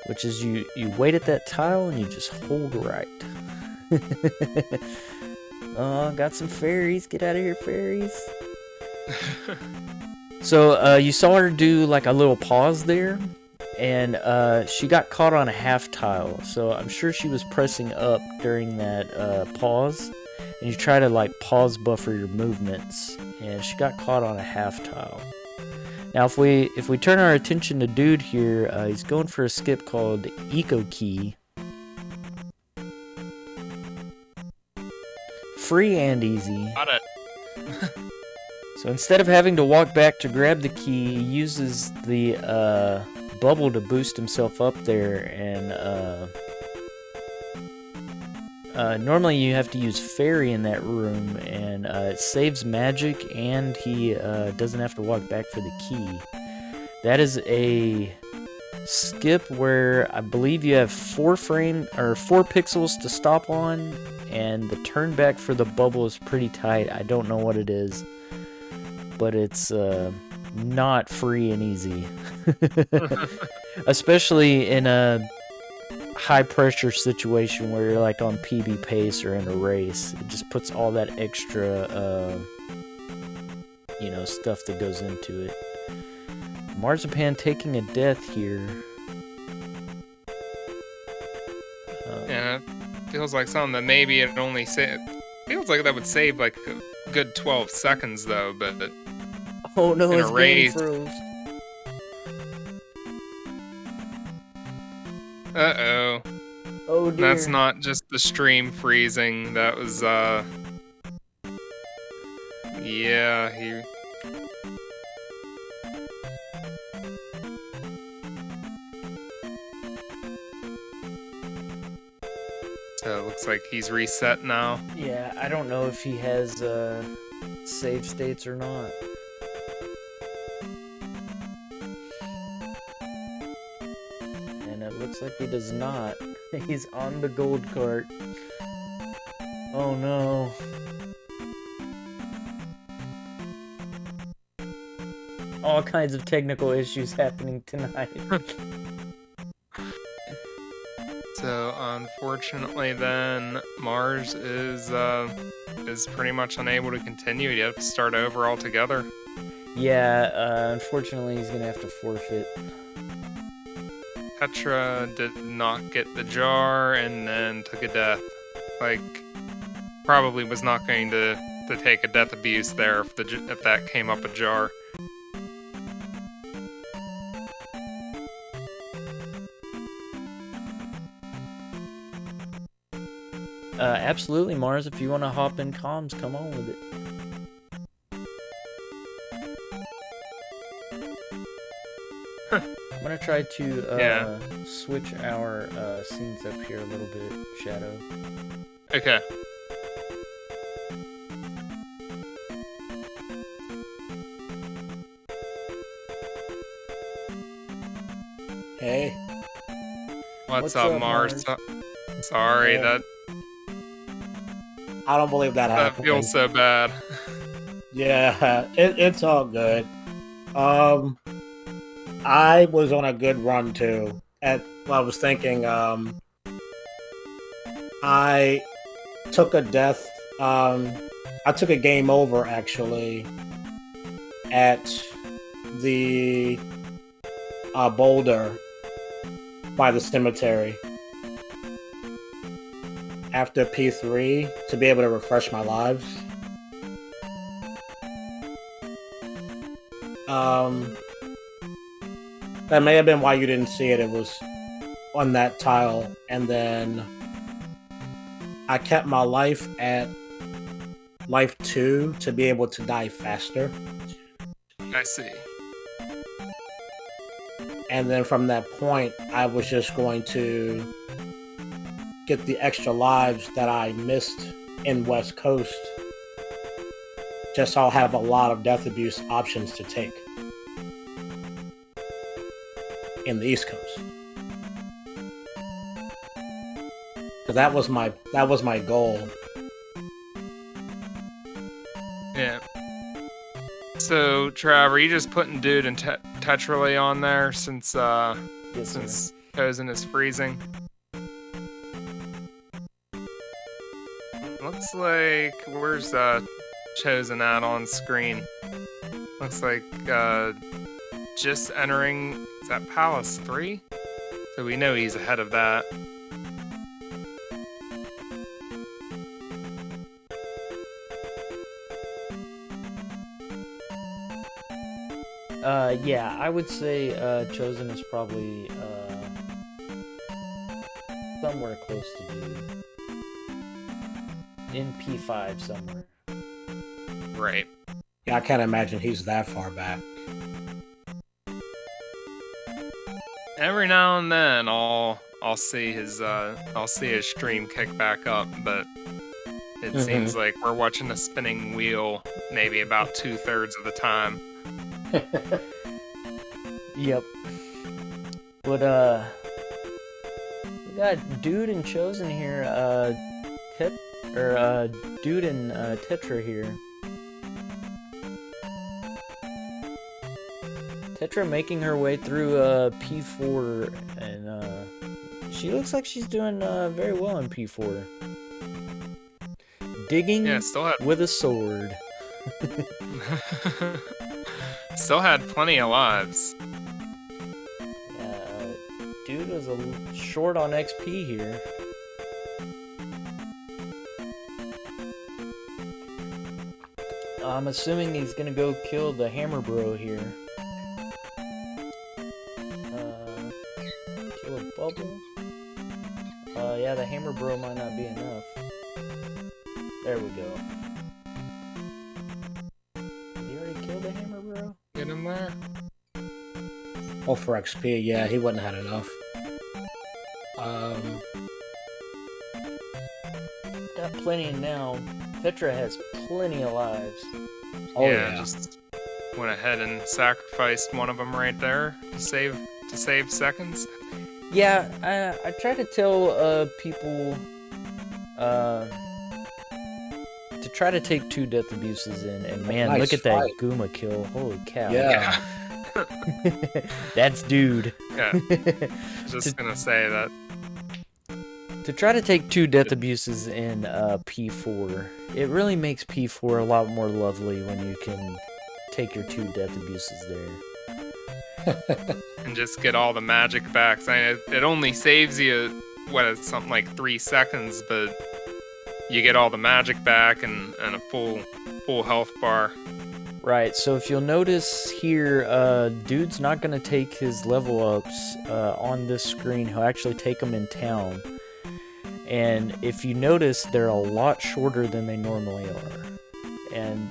which is you wait at that tile and you just hold right. Oh, got some fairies. Get out of here, fairies. So you saw her do like a little pause there, and she got caught on a half tile. So I'm sure she was pressing up during that pause, and you try to like pause buffer your movements, and she got caught on a half tile. Now if we turn our attention to Dude here, he's going for a skip called Eco Key. Free and easy. Got it. So instead of having to walk back to grab the key, he uses the bubble to boost himself up there, and normally you have to use fairy in that room, and it saves magic, and he doesn't have to walk back for the key. That is a skip where I believe you have 4 pixels to stop on, and the turn back for the bubble is pretty tight. I don't know what it is, but it's not free and easy. Especially in a high pressure situation where you're like on PB pace or in a race. It just puts all that extra stuff that goes into it. Marzipan taking a death here. Yeah, it feels like something that maybe it only feels like that would save like a good 12 seconds though, but oh no, his game race froze. Uh-oh. Oh dear. That's not just the stream freezing, that was yeah, he so it looks like he's reset now. Yeah, I don't know if he has save states or not. And it looks like he does not. He's on the gold cart. Oh no. All kinds of technical issues happening tonight. So unfortunately then Mars is pretty much unable to continue. You have to start over altogether. Yeah, unfortunately he's gonna have to forfeit. Tetra did not get the jar and then took a death. Like, probably was not going to take a death abuse there if that came up a jar. Absolutely, Mars. If you want to hop in comms, come on with it. I'm gonna try to switch our scenes up here a little bit, Shadow. Okay. Hey. What's up, Mars? Sorry, Yeah. I don't believe that that happened. feels so bad. Yeah, it's all good. I was on a good run too. I was thinking, I took a death. I took a game over actually at the boulder by the cemetery after P3 to be able to refresh my lives. That may have been why you didn't see it. It was on that tile, and then I kept my life at life 2 to be able to die faster. I see. And then from that point, I was just going to get the extra lives that I missed in West Coast. Just so I'll have a lot of death abuse options to take in the East Coast. So that was my goal. Yeah. So, Trav, are you just putting Dude and Tetrally on there since Chosen is freezing? Looks like where's Chosen at on screen? Looks like just entering. Is that Palace 3? So we know he's ahead of that. Yeah, I would say Chosen is probably somewhere close to Dude. In P5 somewhere. Right. Yeah, I can't imagine he's that far back. Every now and then I'll see his stream kick back up, but it seems like we're watching a spinning wheel maybe about 2/3 of the time. Yep. But we got Dude and Chosen here, Dude and Tetra here. Tetra making her way through P4, and she looks like she's doing very well in P4. Digging with a sword. Still had plenty of lives. Dude was a short on XP here. I'm assuming he's gonna go kill the Hammer Bro here. Kill a bubble. Yeah, the Hammer Bro might not be enough. There we go. Did he already kill the Hammer Bro? Get him there. Oh, for XP, yeah, he wouldn't have had enough. Got plenty now. Tetra has plenty of lives. Oh yeah, just went ahead and sacrificed one of them right there to save seconds. Yeah, I try to tell people to try to take 2 death abuses in, and man, nice look at fight. that Guma kill. Holy cow. Yeah. That's Dude. Yeah. Just gonna say that. To try to take 2 death abuses in P4, it really makes P4 a lot more lovely when you can take your 2 death abuses there. and just get all the magic back. So it only saves you, what is something like 3 seconds, but you get all the magic back and a full health bar. Right, so if you'll notice here, dude's not going to take his level ups on this screen. He'll actually take them in town. And if you notice, they're a lot shorter than they normally are. And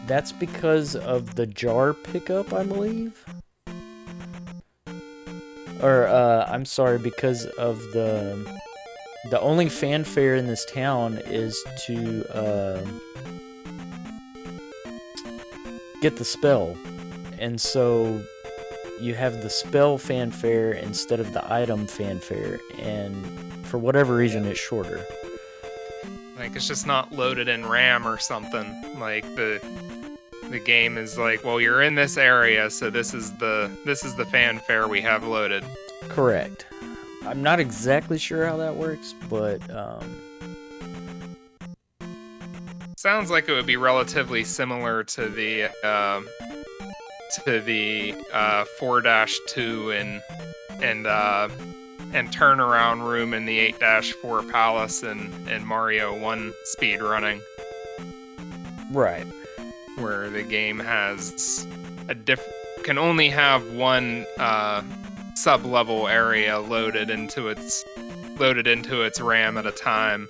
that's because of the jar pickup, I believe. Or, I'm sorry, because of the only fanfare in this town is to, get the spell. And so you have the spell fanfare instead of the item fanfare, and for whatever reason it's shorter. Like, it's just not loaded in RAM or something. Like, the game is like, well, you're in this area, so this is the fanfare we have loaded. Correct. I'm not exactly sure how that works, but sounds like it would be relatively similar to the 4-2 and turnaround room in the 8-4 Palace and Mario 1 speedrunning. Right. Where the game has can only have one sub-level area loaded into its RAM at a time,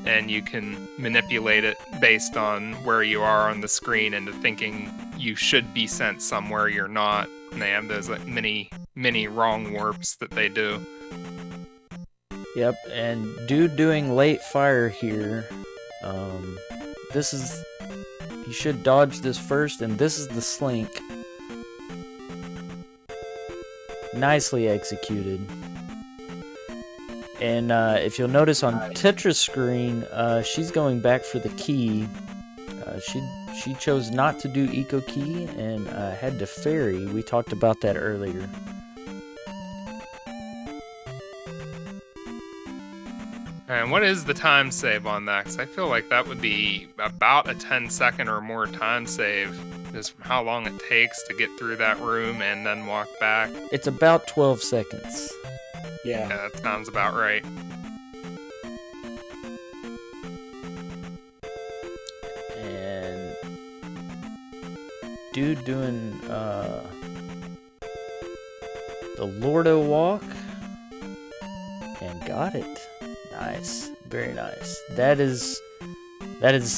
and you can manipulate it based on where you are on the screen into thinking you should be sent somewhere you're not. And they have those like mini wrong warps that they do. Yep, and dude doing late fire here. You should dodge this first, and this is the slink. Nicely executed. And if you'll notice on Tetra's screen, she's going back for the key. She chose not to do Eco Key and had to ferry. We talked about that earlier. And what is the time save on that? Because I feel like that would be about a 10-second or more time save, just from how long it takes to get through that room and then walk back. It's about 12 seconds. Yeah. Yeah, that sounds about right. And dude doing the Lordo walk and got it. Nice, very nice. That is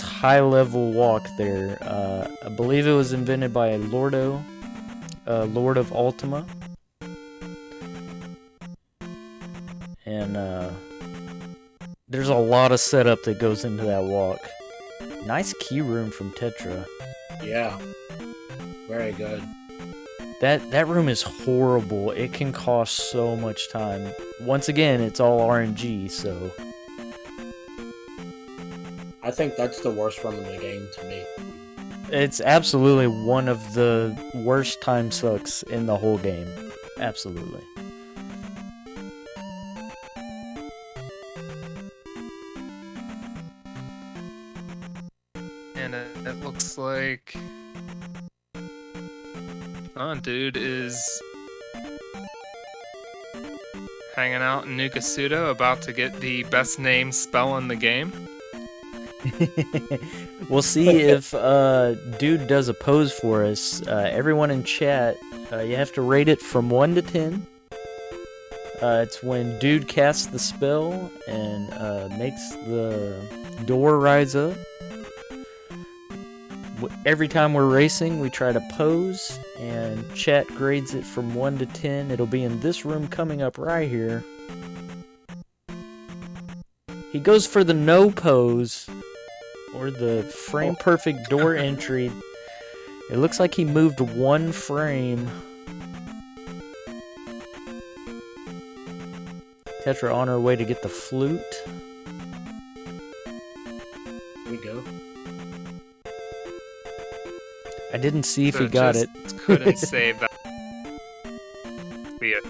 high level walk there. I believe it was invented by Lordo, Lord of Ultima. And there's a lot of setup that goes into that walk. Nice key room from Tetra. Yeah. Very good. That room is horrible. It can cost so much time. Once again, it's all RNG, so I think that's the worst room in the game to me. it's absolutely one of the worst time sucks in the whole game. Absolutely. And it looks like dude is hanging out in Nukasudo, about to get the best name spell in the game. We'll see if dude does a pose for us. Everyone in chat, you have to rate it from 1 to 10. It's when dude casts the spell and makes the door rise up. Every time we're racing, we try to pose, and chat grades it from 1 to 10. It'll be in this room coming up right here. He goes for the no pose, or the frame perfect door entry. It looks like he moved 1 frame. Tetra on her way to get the flute. Here we go. I didn't see if So he got just it. Couldn't save that. Be it.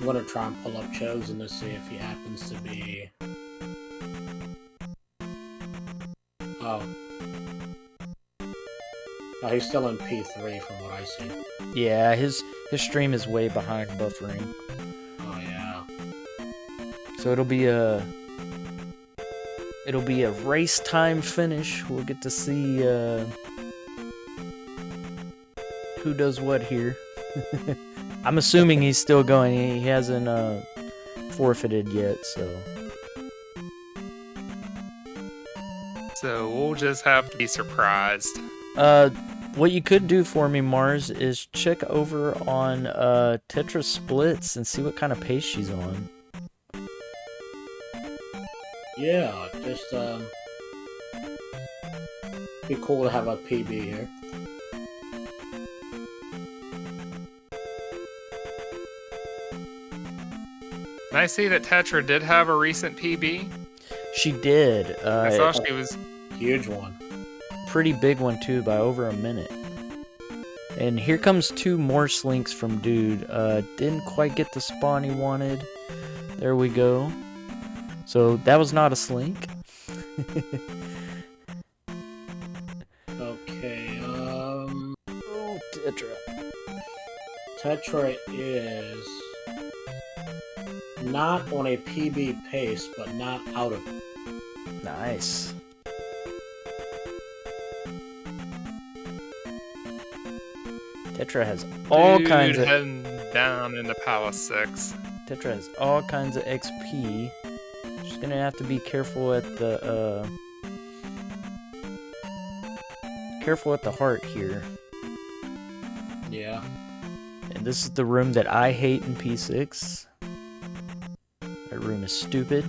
I'm gonna try and pull up Chosen to see if he happens to be. Oh. Oh, he's still in P3 from what I see. Yeah, his stream is way behind buffering. Oh yeah. So it'll be a race time finish. We'll get to see who does what here. I'm assuming he's still going. He hasn't forfeited yet, so. So we'll just have to be surprised. What you could do for me, Mars, is check over on Tetra Splits and see what kind of pace she's on. Yeah, just be cool to have a PB here. And I see that Tetra did have a recent PB. She did. I saw she was Huge one. Pretty big one too, by over a minute. And here comes 2 more slinks from Dude. Didn't quite get the spawn he wanted. There we go. So that was not a slink. Okay, Oh, Tetra. Tetra is not on a PB pace, but not out of it. Nice. Tetra has all Dude kinds of heading down into Palace 6. Tetra has all kinds of XP. She's gonna have to be careful at the heart here. Yeah. And this is the room that I hate in P6. That room is stupid.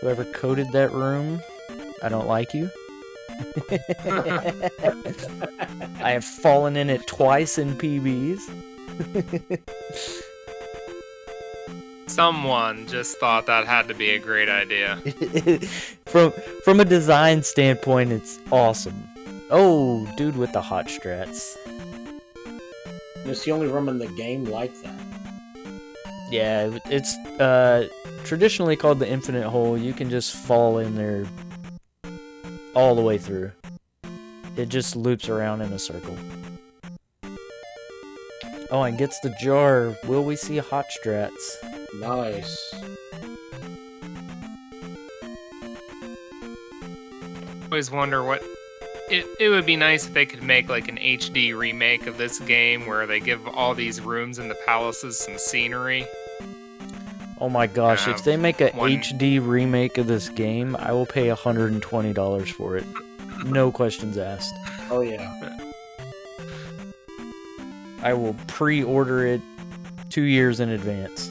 Whoever coded that room, I don't like you. I have fallen in it twice in PBs. Someone just thought that had to be a great idea. From a design standpoint, it's awesome. Oh, dude with the hot strats. It's the only room in the game like that. Yeah, it's traditionally called the infinite hole. You can just fall in there all the way through. It just loops around in a circle. Oh, and gets the jar. Will we see hot strats? Nice. Always wonder what it would be nice if they could make like an HD remake of this game where they give all these rooms in the palaces some scenery. Oh my gosh, if they make a one- HD remake of this game, I will pay $120 for it. No questions asked. Oh yeah. I will pre-order it 2 years in advance.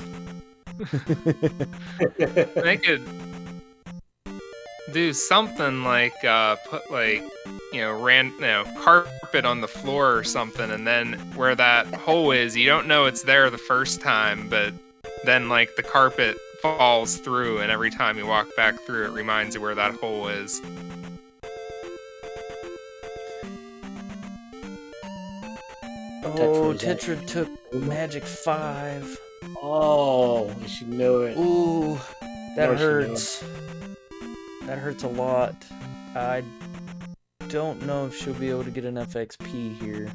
They could do something like put like carpet on the floor or something, and then where that hole is, you don't know it's there the first time, but then like the carpet falls through, and every time you walk back through, it reminds you where that hole is. Oh, Tetra Tetra took Magic 5. Oh, she knew it. Ooh, that Of course you knew hurts. That hurts a lot. I don't know if she'll be able to get enough XP here.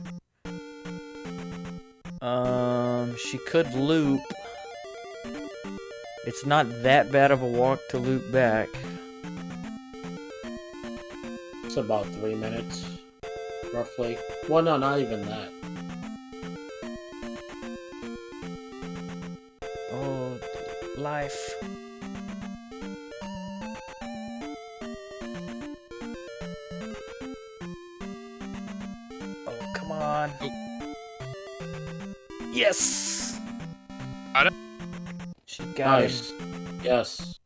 She could loop. It's not that bad of a walk to loop back. It's about 3 minutes, roughly. Well, no, not even that. Oh, life. Oh, come on. Oh. Yes! Got it? She got him. Nice. Yes.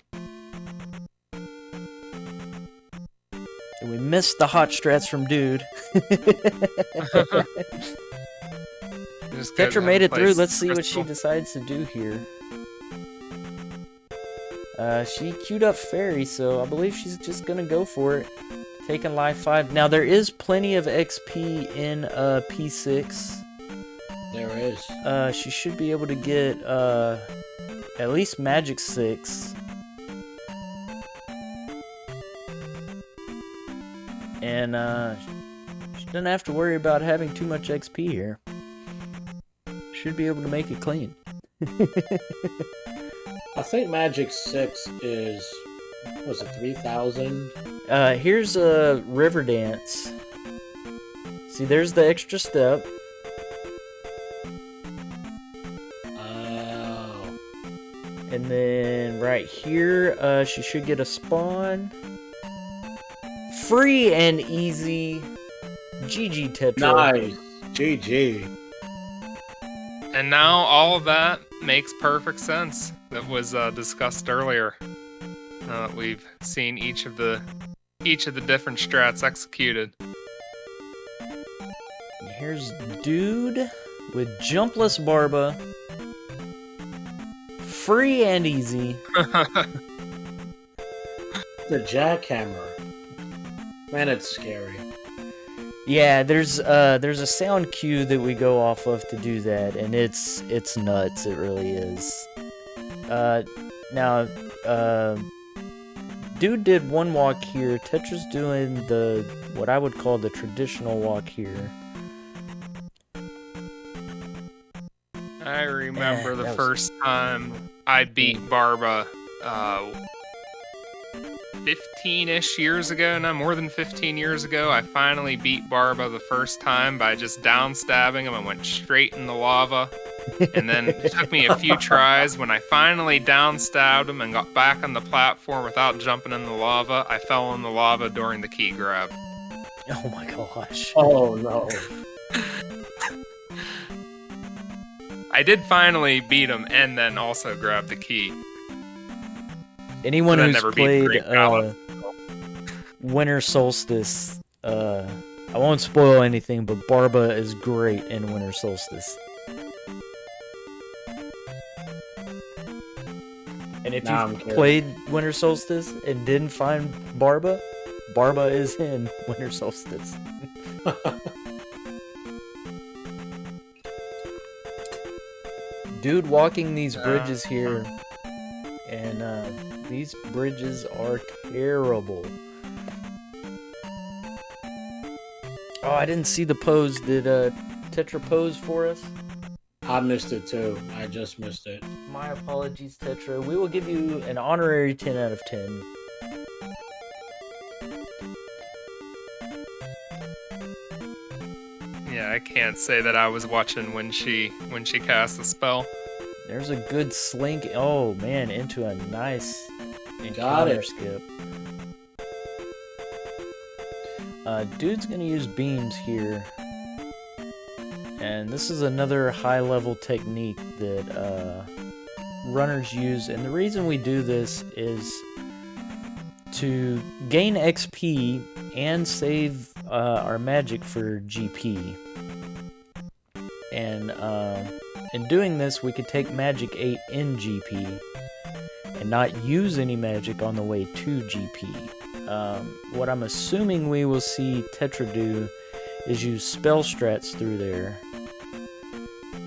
And we missed the hot strats from Dude. Just good to Tetra have made a it through. place Let's see what she crystal. decides to do here. She queued up Fairy, so I believe she's just gonna go for it. Taking life 5. Now there is plenty of XP in P6. There is. She should be able to get at least Magic 6. And she doesn't have to worry about having too much XP here. Should be able to make it clean. I think Magic 6 is, was it 3,000? Here's a River Dance. See, there's the extra step. Oh. And then right here, she should get a spawn. Free and easy. GG Tetra. Nice. GG. And now all of that makes perfect sense. That was discussed earlier. We've seen each of the different strats executed. Here's Dude with Jumpless Barba. Free and easy. The jackhammer. Man, it's scary. Yeah, there's a sound cue that we go off of to do that, and it's nuts. It really is. Now, Dude did one walk here. Tetra's doing what I would call the traditional walk here. I remember the first time I beat Barba 15-ish years ago, no, more than 15 years ago. I finally beat Barba the first time by just down stabbing him and went straight in the lava. And then it took me a few tries. When I finally down stabbed him and got back on the platform without jumping in the lava, I fell in the lava during the key grab. Oh my gosh. Oh no. I did finally beat him and then also grab the key. Anyone But I who's never beat played Great Gala. Winter Solstice, I won't spoil anything, but Barba is great in Winter Solstice. And if Nah, you I'm curious. played Winter Solstice and didn't find Barba, Barba is in Winter Solstice. Dude walking these bridges here, and these bridges are terrible. Oh, I didn't see the pose. Did Tetra pose for us? I missed it too. I just missed it. My apologies, Tetra. We will give you an honorary 10 out of 10. Yeah, I can't say that I was watching when she cast the spell. There's a good slink. Oh man, into a nice Got encounter it. skip. Dude's gonna use beams here, and this is another high-level technique that runners use. And the reason we do this is to gain XP and save our magic for GP. And in doing this, we could take Magic 8 in GP and not use any magic on the way to GP. What I'm assuming we will see Tetra do is use spell strats through there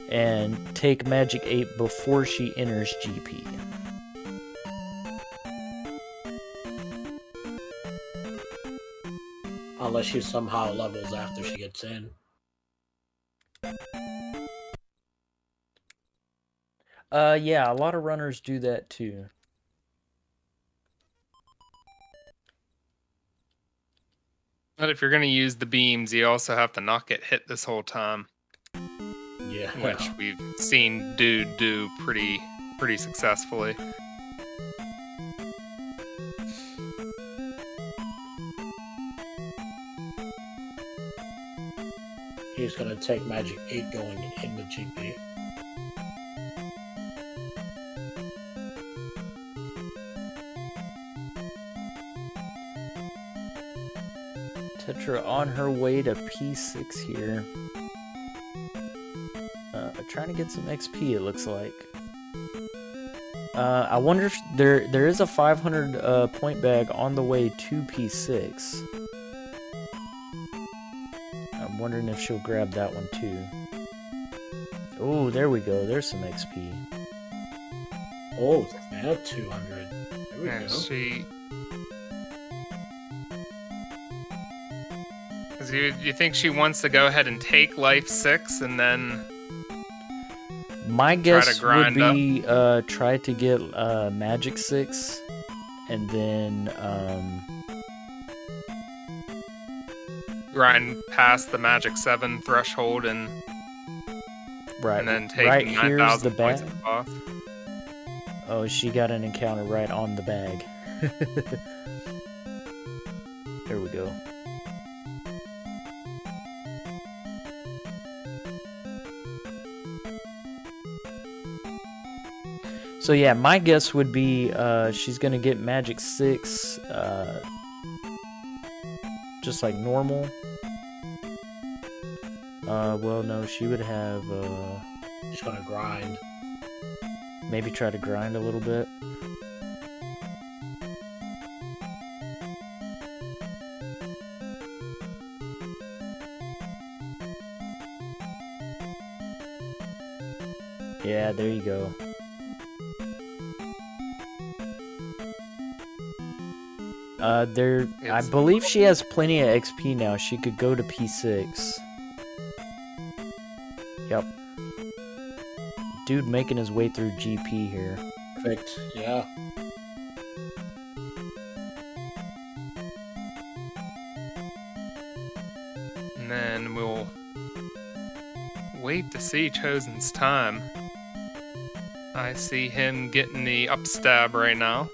and take Magic 8 before she enters GP. Unless she somehow levels after she gets in. Yeah, a lot of runners do that too. But if you're gonna use the beams, you also have to not get hit this whole time, Yeah. which we've seen Dude do pretty successfully. He's gonna take Magic 8 going in the GP. Tetra on her way to P6 here. Trying to get some XP, it looks like. I wonder if there is a 500 point bag on the way to P6. I'm wondering if she'll grab that one too. Oh, there we go. There's some XP. Oh, man, 200. There we Yeah, go. she Do you think she wants to go ahead and take life 6 and then... My guess would grind be try to get Magic 6 and then grind past the Magic 7 threshold and then take right here's 9,000 the points bag. of buff. Oh, she got an encounter right on the bag. There we go. So yeah, my guess would be she's gonna get Magic 6 just like normal. Well no, she would have She's gonna grind. maybe try to grind a little bit. Yeah, there you go. I believe she has plenty of XP now. She could go to P6. Yep. Dude making his way through GP here. Perfect. Yeah. And then we'll wait to see Chosen's time. I see him getting the upstab right now.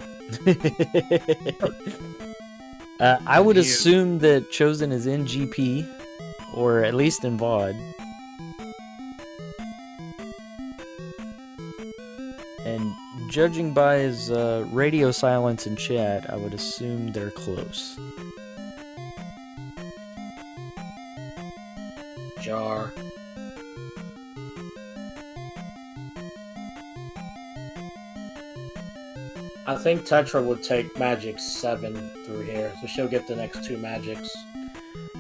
I would He is- assume that Chosen is in GP, or at least in VOD. And judging by his radio silence in chat, I would assume they're close. Jar. I think Tetra would take Magic 7 through here, so she'll get the next 2 Magics.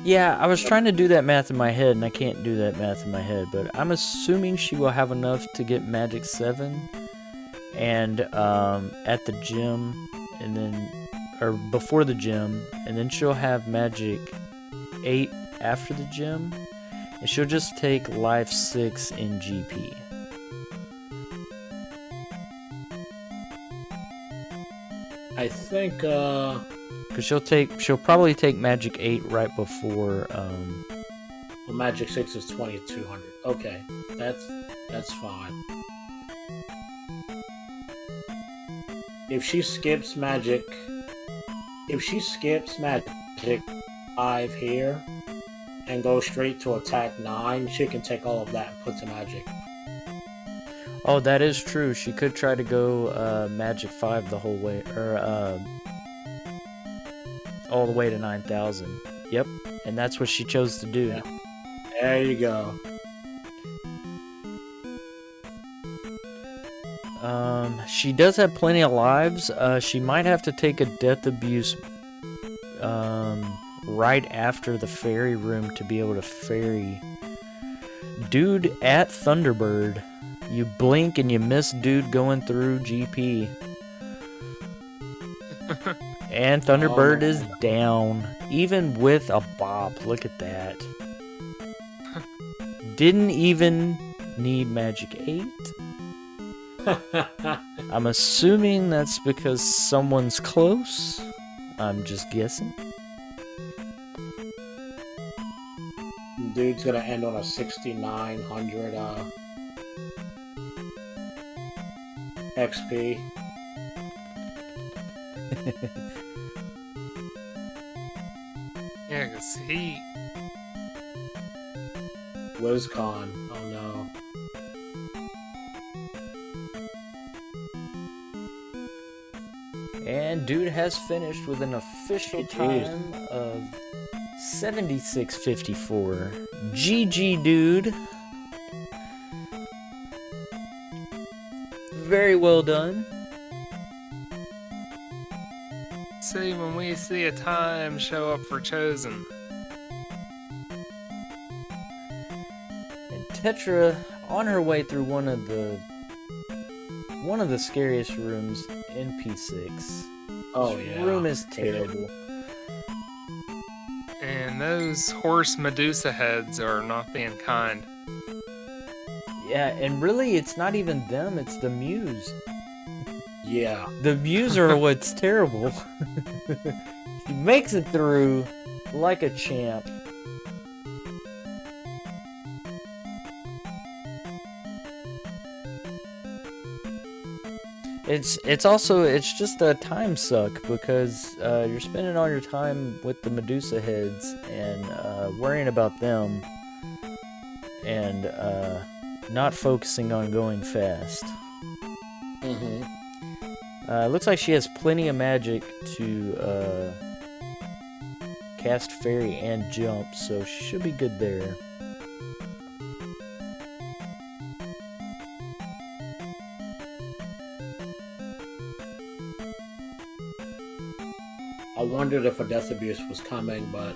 Yeah, I was trying to do that math in my head, and I can't do that math in my head, but I'm assuming she will have enough to get Magic 7, and at the gym, and then, or before the gym, and then she'll have Magic 8 after the gym, and she'll just take Life 6 in GP. I think, Because she'll probably take Magic 8 right before, well, Magic 6 is 2200. Okay, that's fine. If she skips Magic 5 here and goes straight to attack 9, she can take all of that and put to Magic. Oh, that is true. She could try to go Magic 5 the whole way, or all the way to 9,000. Yep, and that's what she chose to do. Yeah. There you go. She does have plenty of lives. She might have to take a Death Abuse right after the fairy room to be able to fairy. Dude at Thunderbird. You blink and you miss dude going through GP. And Thunderbird is down. Even with a bop. Look at that. Didn't even need Magic 8. I'm assuming that's because someone's close. I'm just guessing. Dude's gonna end on a 6,900 XP. Yeah, because he... WizCon. Oh no. And dude has finished with an official time of 76:54. GG, dude. Very well done. See, when we see a time show up for Chosen. And Tetra on her way through one of the scariest rooms in P6. Oh This yeah. room is terrible. And And those horse Medusa heads are not being kind. Yeah, and really, it's not even them, it's the Muse. Yeah. The Muse are what's terrible. He makes it through like a champ. It's also just a time suck because you're spending all your time with the Medusa heads and worrying about them and not focusing on going fast. Looks like she has plenty of magic to cast fairy and jump, so she should be good there. I wondered if a Death Abuse was coming, but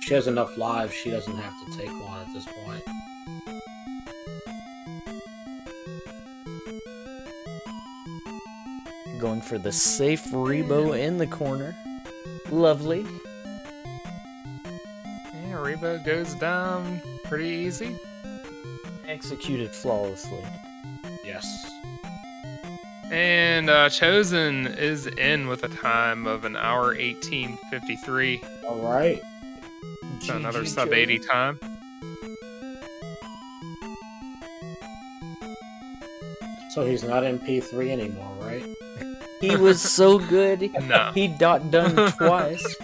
she has enough lives, she doesn't have to take one at this point. Going for the safe Rebo in the corner. Lovely. Yeah, Rebo goes down pretty easy. Executed flawlessly. Yes. And Chosen is in with a time of 1:18:53. Alright. So another GG sub 80 time. So he's not in P3 anymore, right? He was so good. No. He done twice.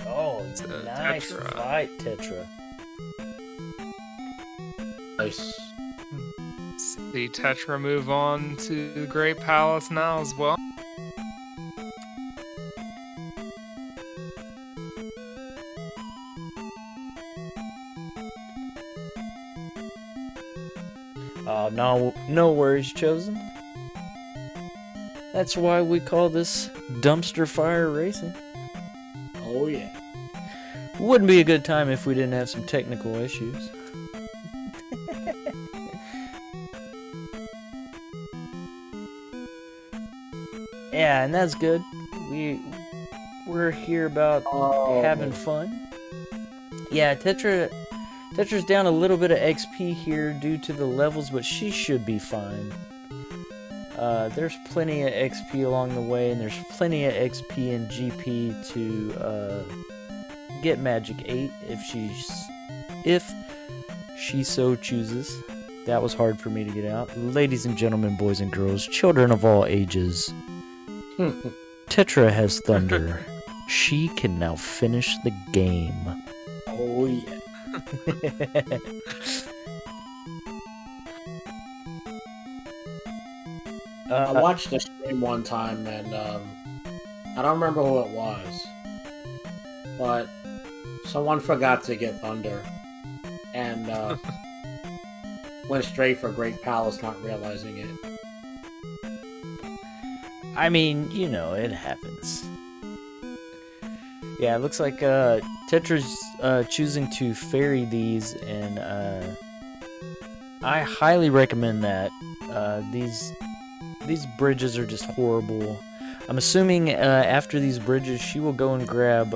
Oh, It's a nice Tetra. fight, Tetra. Nice. The Tetra move on to the Great Palace now as well. Oh, no worries, Chosen. That's why we call this dumpster fire racing. Oh yeah. Wouldn't be a good time if we didn't have some technical issues. Yeah, and that's good. We're here about having fun. Yeah, Tetra's down a little bit of XP here due to the levels, but she should be fine. There's plenty of XP along the way, and there's plenty of XP and GP to get Magic 8 if she so chooses. That was hard for me to get out. Ladies and gentlemen, boys and girls, children of all ages, Tetra has Thunder. She can now finish the game. Oh yeah. I watched the stream one time, and I don't remember who it was, but someone forgot to get Thunder, and went straight for Great Palace, not realizing it. I mean, you know, it happens. Yeah, it looks like Tetra's choosing to ferry these, and I highly recommend that. These bridges are just horrible. I'm assuming after these bridges, she will go and grab.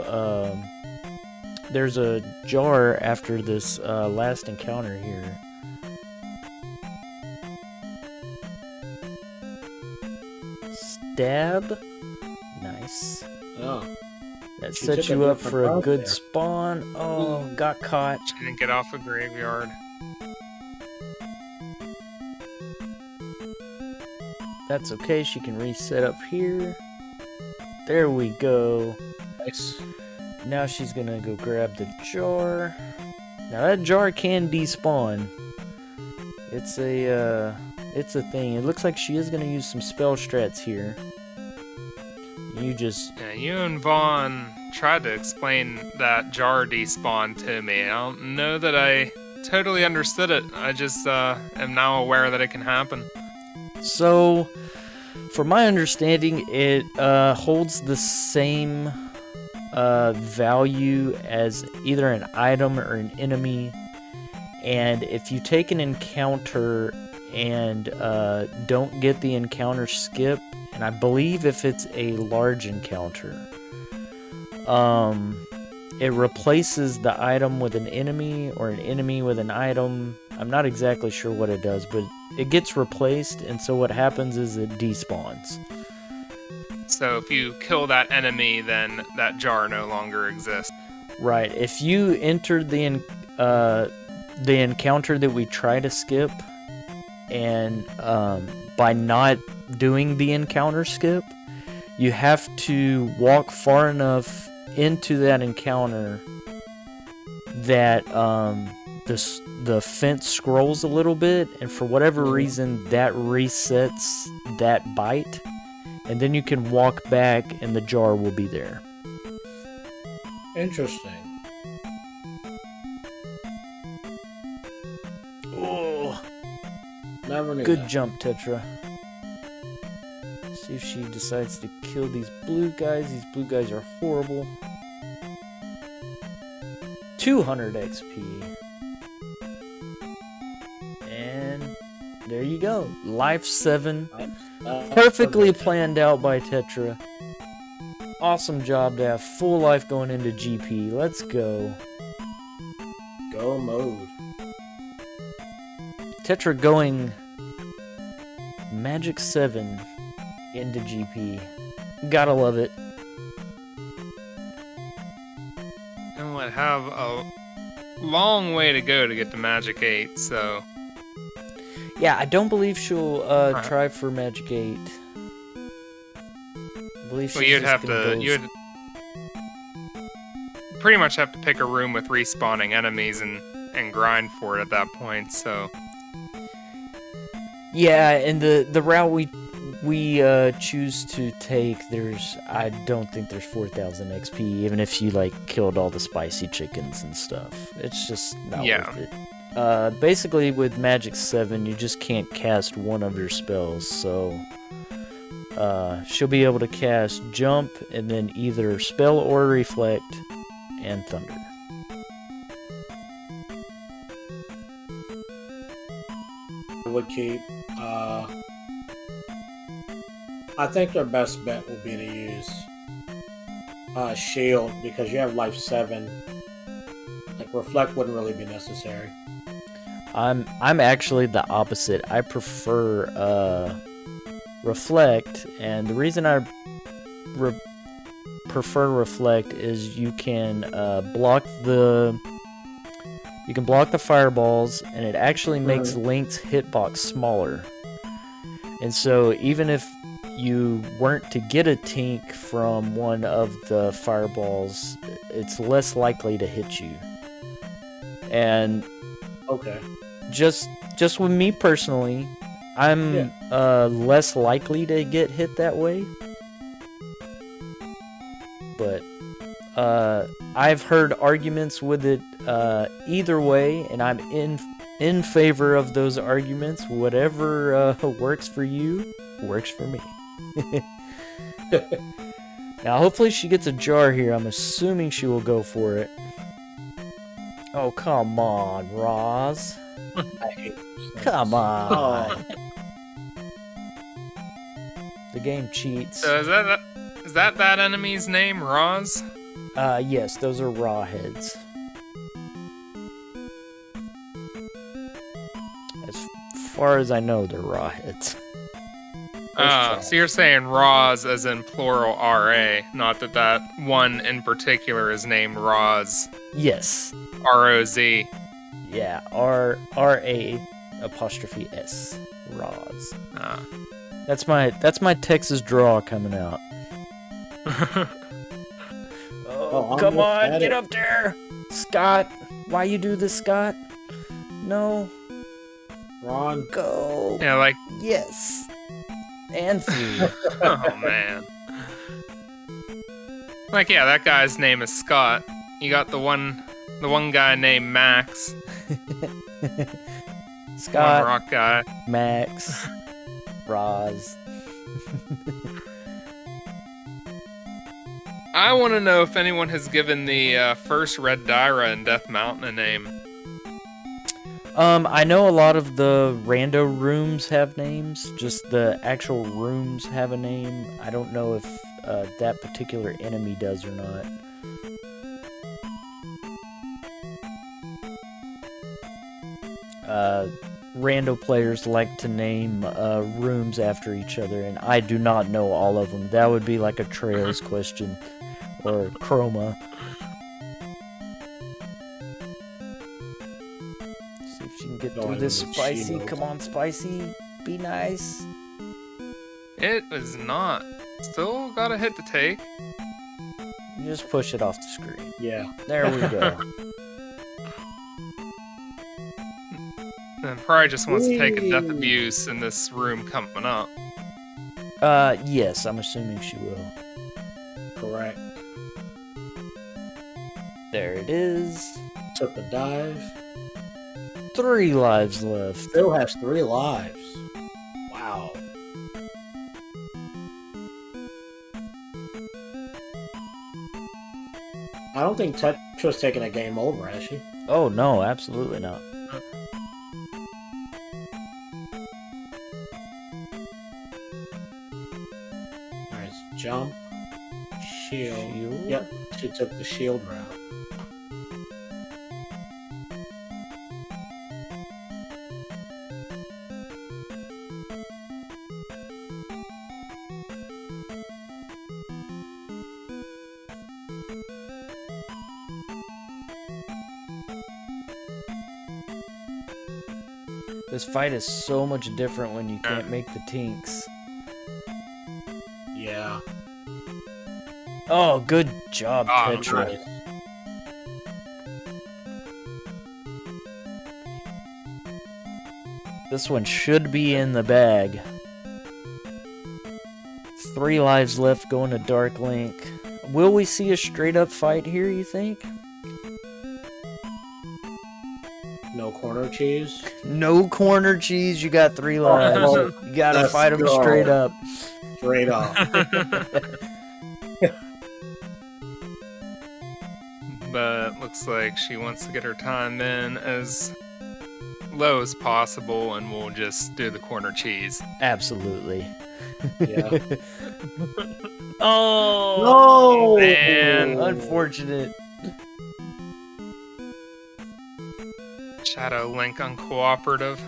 There's a jar after this last encounter here. Stab. Nice. Oh. That She sets took a you up different for a route good there. spawn. Oh, got caught. She didn't get off a graveyard. That's okay, she can reset up here. There we go. Nice. Now she's gonna go grab the jar. Now that jar can despawn. It's a thing. It looks like she is gonna use some spell strats here. Yeah, you and Vaughn tried to explain that jar despawn to me. I don't know that I totally understood it. I just am now aware that it can happen. So, from my understanding, it holds the same value as either an item or an enemy And if you take an encounter and don't get the encounter skip, and I believe if it's a large encounter, it replaces the item with an enemy or an enemy with an item. I'm not exactly sure what it does, but it gets replaced, and so what happens is it despawns. So if you kill that enemy, then that jar no longer exists. Right. If you entered the encounter that we try to skip, and by not doing the encounter skip, you have to walk far enough into that encounter that the fence scrolls a little bit, and for whatever reason that resets that bite, and then you can walk back and the jar will be there. Interesting. Oh, Never knew good that. jump, Tetra. See if she decides to kill these blue guys. These blue guys are horrible. 200 XP. And there you go. Life 7. Perfectly planned out by Tetra. Awesome job to have full life going into GP. Let's go. Go mode. Tetra going Magic 7 into GP. Gotta love it. And would have a long way to go to get to Magic 8, so... Yeah, I don't believe she'll try for Magic 8. I believe she's Well, you'd just have gonna to... go You'd pretty much have to pick a room with respawning enemies and grind for it at that point, so... Yeah, and the route we choose to take, I don't think there's 4,000 XP, even if you like killed all the spicy chickens and stuff. It's just not worth it. Basically with Magic 7, you just can't cast one of your spells, so she'll be able to cast Jump and then either Spell or Reflect and Thunder. Would keep. I think their best bet will be to use Shield, because you have life 7. Like Reflect wouldn't really be necessary. I'm actually the opposite. I prefer Reflect, and the reason I prefer Reflect is you can block the fireballs, and it actually makes Link's hitbox smaller. And so even if you weren't to get a tink from one of the fireballs, it's less likely to hit you. And Okay. just with me personally, I'm less likely to get hit that way. But I've heard arguments with it either way, and I'm in favor of those arguments. Whatever works for you works for me. Now, hopefully she gets a jar here. I'm assuming she will go for it. Oh, come on, Roz. I hate those things. Come on. Oh, The game cheats. So is that enemy's name, Roz? Yes, those are raw heads. As far as I know, they're raw heads. So you're saying Roz as in plural R-A, not that one in particular is named Roz. Yes. R-O-Z. Yeah, R-A apostrophe S. Roz. That's my Texas draw coming out. Oh, I'm come looking on, at get it. up there! Scott! Why you do this, Scott? No, Ron. go! Yeah, like, Yes! And 3. oh man. Like, yeah, that guy's name is Scott. You got the one guy named Max. One Scott, rock guy. Max, Roz. I want to know if anyone has given the first Red Dyra in Death Mountain a name. I know a lot of the rando rooms have names. Just the actual rooms have a name. I don't know if that particular enemy does or not. Rando players like to name rooms after each other, and I do not know all of them. That would be like a Trails question, or Chroma. See if she can get through this, Spicy. Come on, Spicy. Be nice. It is not. Still got a hit to take. You just push it off the screen. Yeah. There we go. And probably just wants to take a death abuse in this room coming up. Yes, I'm assuming she will. Correct. There it is. Took a dive. 3 lives left. Still has 3 lives. Wow. I don't think Tetra's taking a game over, has she? Oh, no, absolutely not. Nice jump. Shield. Shield? Yep, she took the shield route. This fight is so much different when you can't make the tinks. Yeah. Oh, good job, Oh, Tetra. Nice. This one should be in the bag. 3 lives left going to Dark Link. Will we see a straight up fight here, you think? No corner cheese. No corner cheese, you got 3 lives. Oh, You gotta let's fight them go. straight up. Straight up. But looks like she wants to get her time in as low as possible, and we'll just do the corner cheese. Absolutely. Yeah. Oh No! Man. Unfortunate. Shadow Link uncooperative.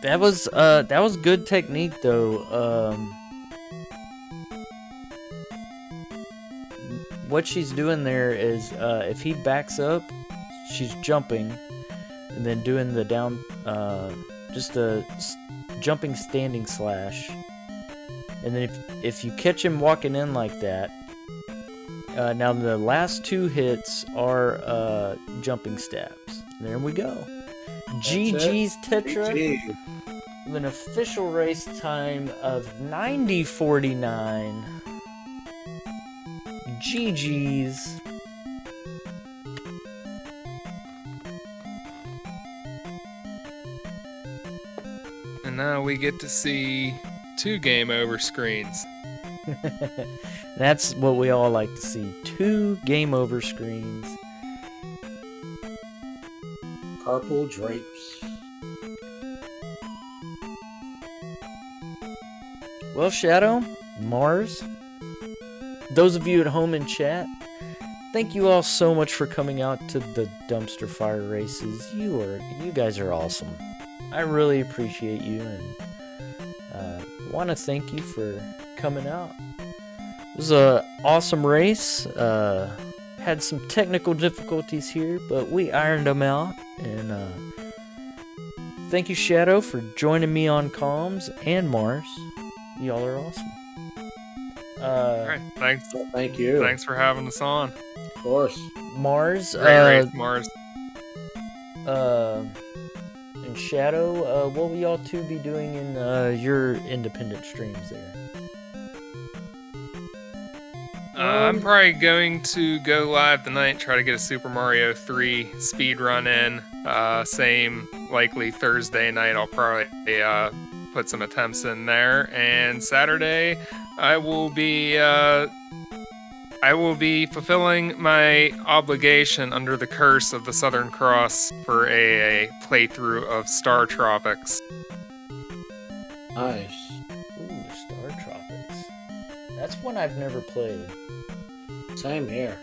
That was good technique though. What she's doing there is if he backs up, she's jumping and then doing the down just a jumping standing slash. And then if you catch him walking in like that, now the last 2 hits are jumping stabs. There we go. GG's Tetra. GG. With an official race time of 90:49. GG's. And now we get to see 2 game over screens. That's what we all like to see. 2 game over screens. Purple drapes. Well, Shadow, Mars, those of you at home in chat, thank you all so much for coming out to the dumpster fire races. You guys are awesome. I really appreciate you, and want to thank you for coming out. It was an awesome race. Had some technical difficulties here, but we ironed them out. And thank you, Shadow, for joining me on comms, and Mars. Y'all are awesome. Alright, thanks. Thank you. Thanks for having us on. Of course. Mars, Great race, Mars. and Shadow, what will y'all 2 be doing in your independent streams there? I'm probably going to go live tonight, try to get a Super Mario 3 speed run in. Same likely Thursday night, I'll probably put some attempts in there. And Saturday, I will be I will be fulfilling my obligation under the curse of the Southern Cross for a playthrough of Star Tropics. Nice. Ooh, Star Tropics. That's one I've never played. Same here.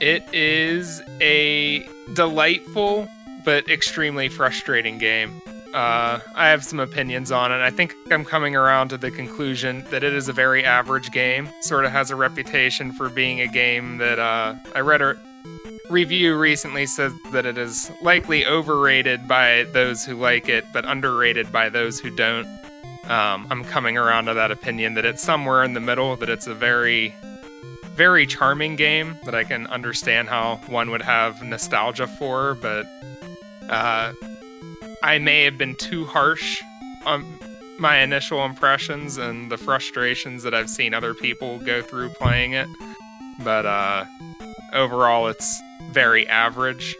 It is a delightful but extremely frustrating game. I have some opinions on it. I think I'm coming around to the conclusion that it is a very average game. Sort of has a reputation for being a game that I read a review recently says that it is likely overrated by those who like it, but underrated by those who don't. I'm coming around to that opinion that it's somewhere in the middle, that it's a very, very charming game that I can understand how one would have nostalgia for, but I may have been too harsh on my initial impressions and the frustrations that I've seen other people go through playing it. But overall, it's very average.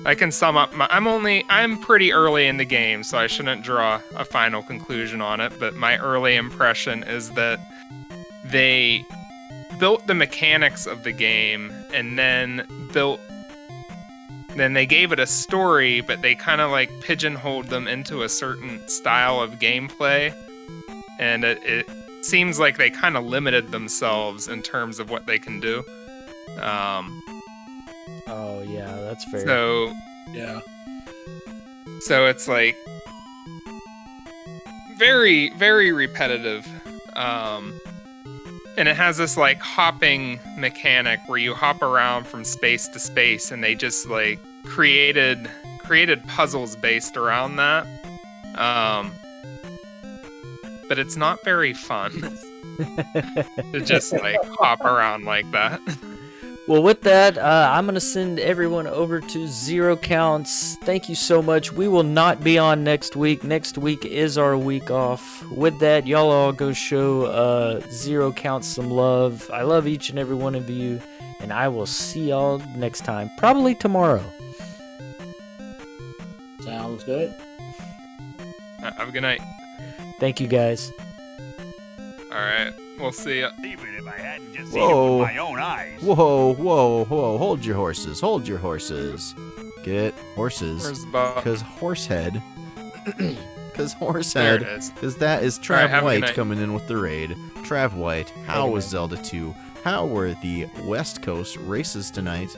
I can sum up I'm pretty early in the game, so I shouldn't draw a final conclusion on it, but my early impression is that they built the mechanics of the game and then they gave it a story, but they kind of like pigeonholed them into a certain style of gameplay, and it seems like they kind of limited themselves in terms of what they can do. Oh yeah, that's fair. So Yeah. So it's like very, very repetitive. And it has this like hopping mechanic where you hop around from space to space, and they just like created puzzles based around that. But it's not very fun to just like hop around like that. Well, with that, I'm going to send everyone over to Zero Counts. Thank you so much. We will not be on next week. Next week is our week off. With that, y'all all go show Zero Counts some love. I love each and every one of you, and I will see y'all next time, probably tomorrow. Sounds good. Have a good night. Thank you, guys. All right, we'll see ya. Even if I hadn't just seen it with my own eyes. Whoa, whoa, whoa. Hold your horses. Hold your horses. Get horses. Where's the ball? Because Horsehead. Because There Horsehead. it is. Because that is All Trav right, have a good White night. coming in with the raid. Trav White, how Have a was good Zelda 2? How were the West Coast races tonight?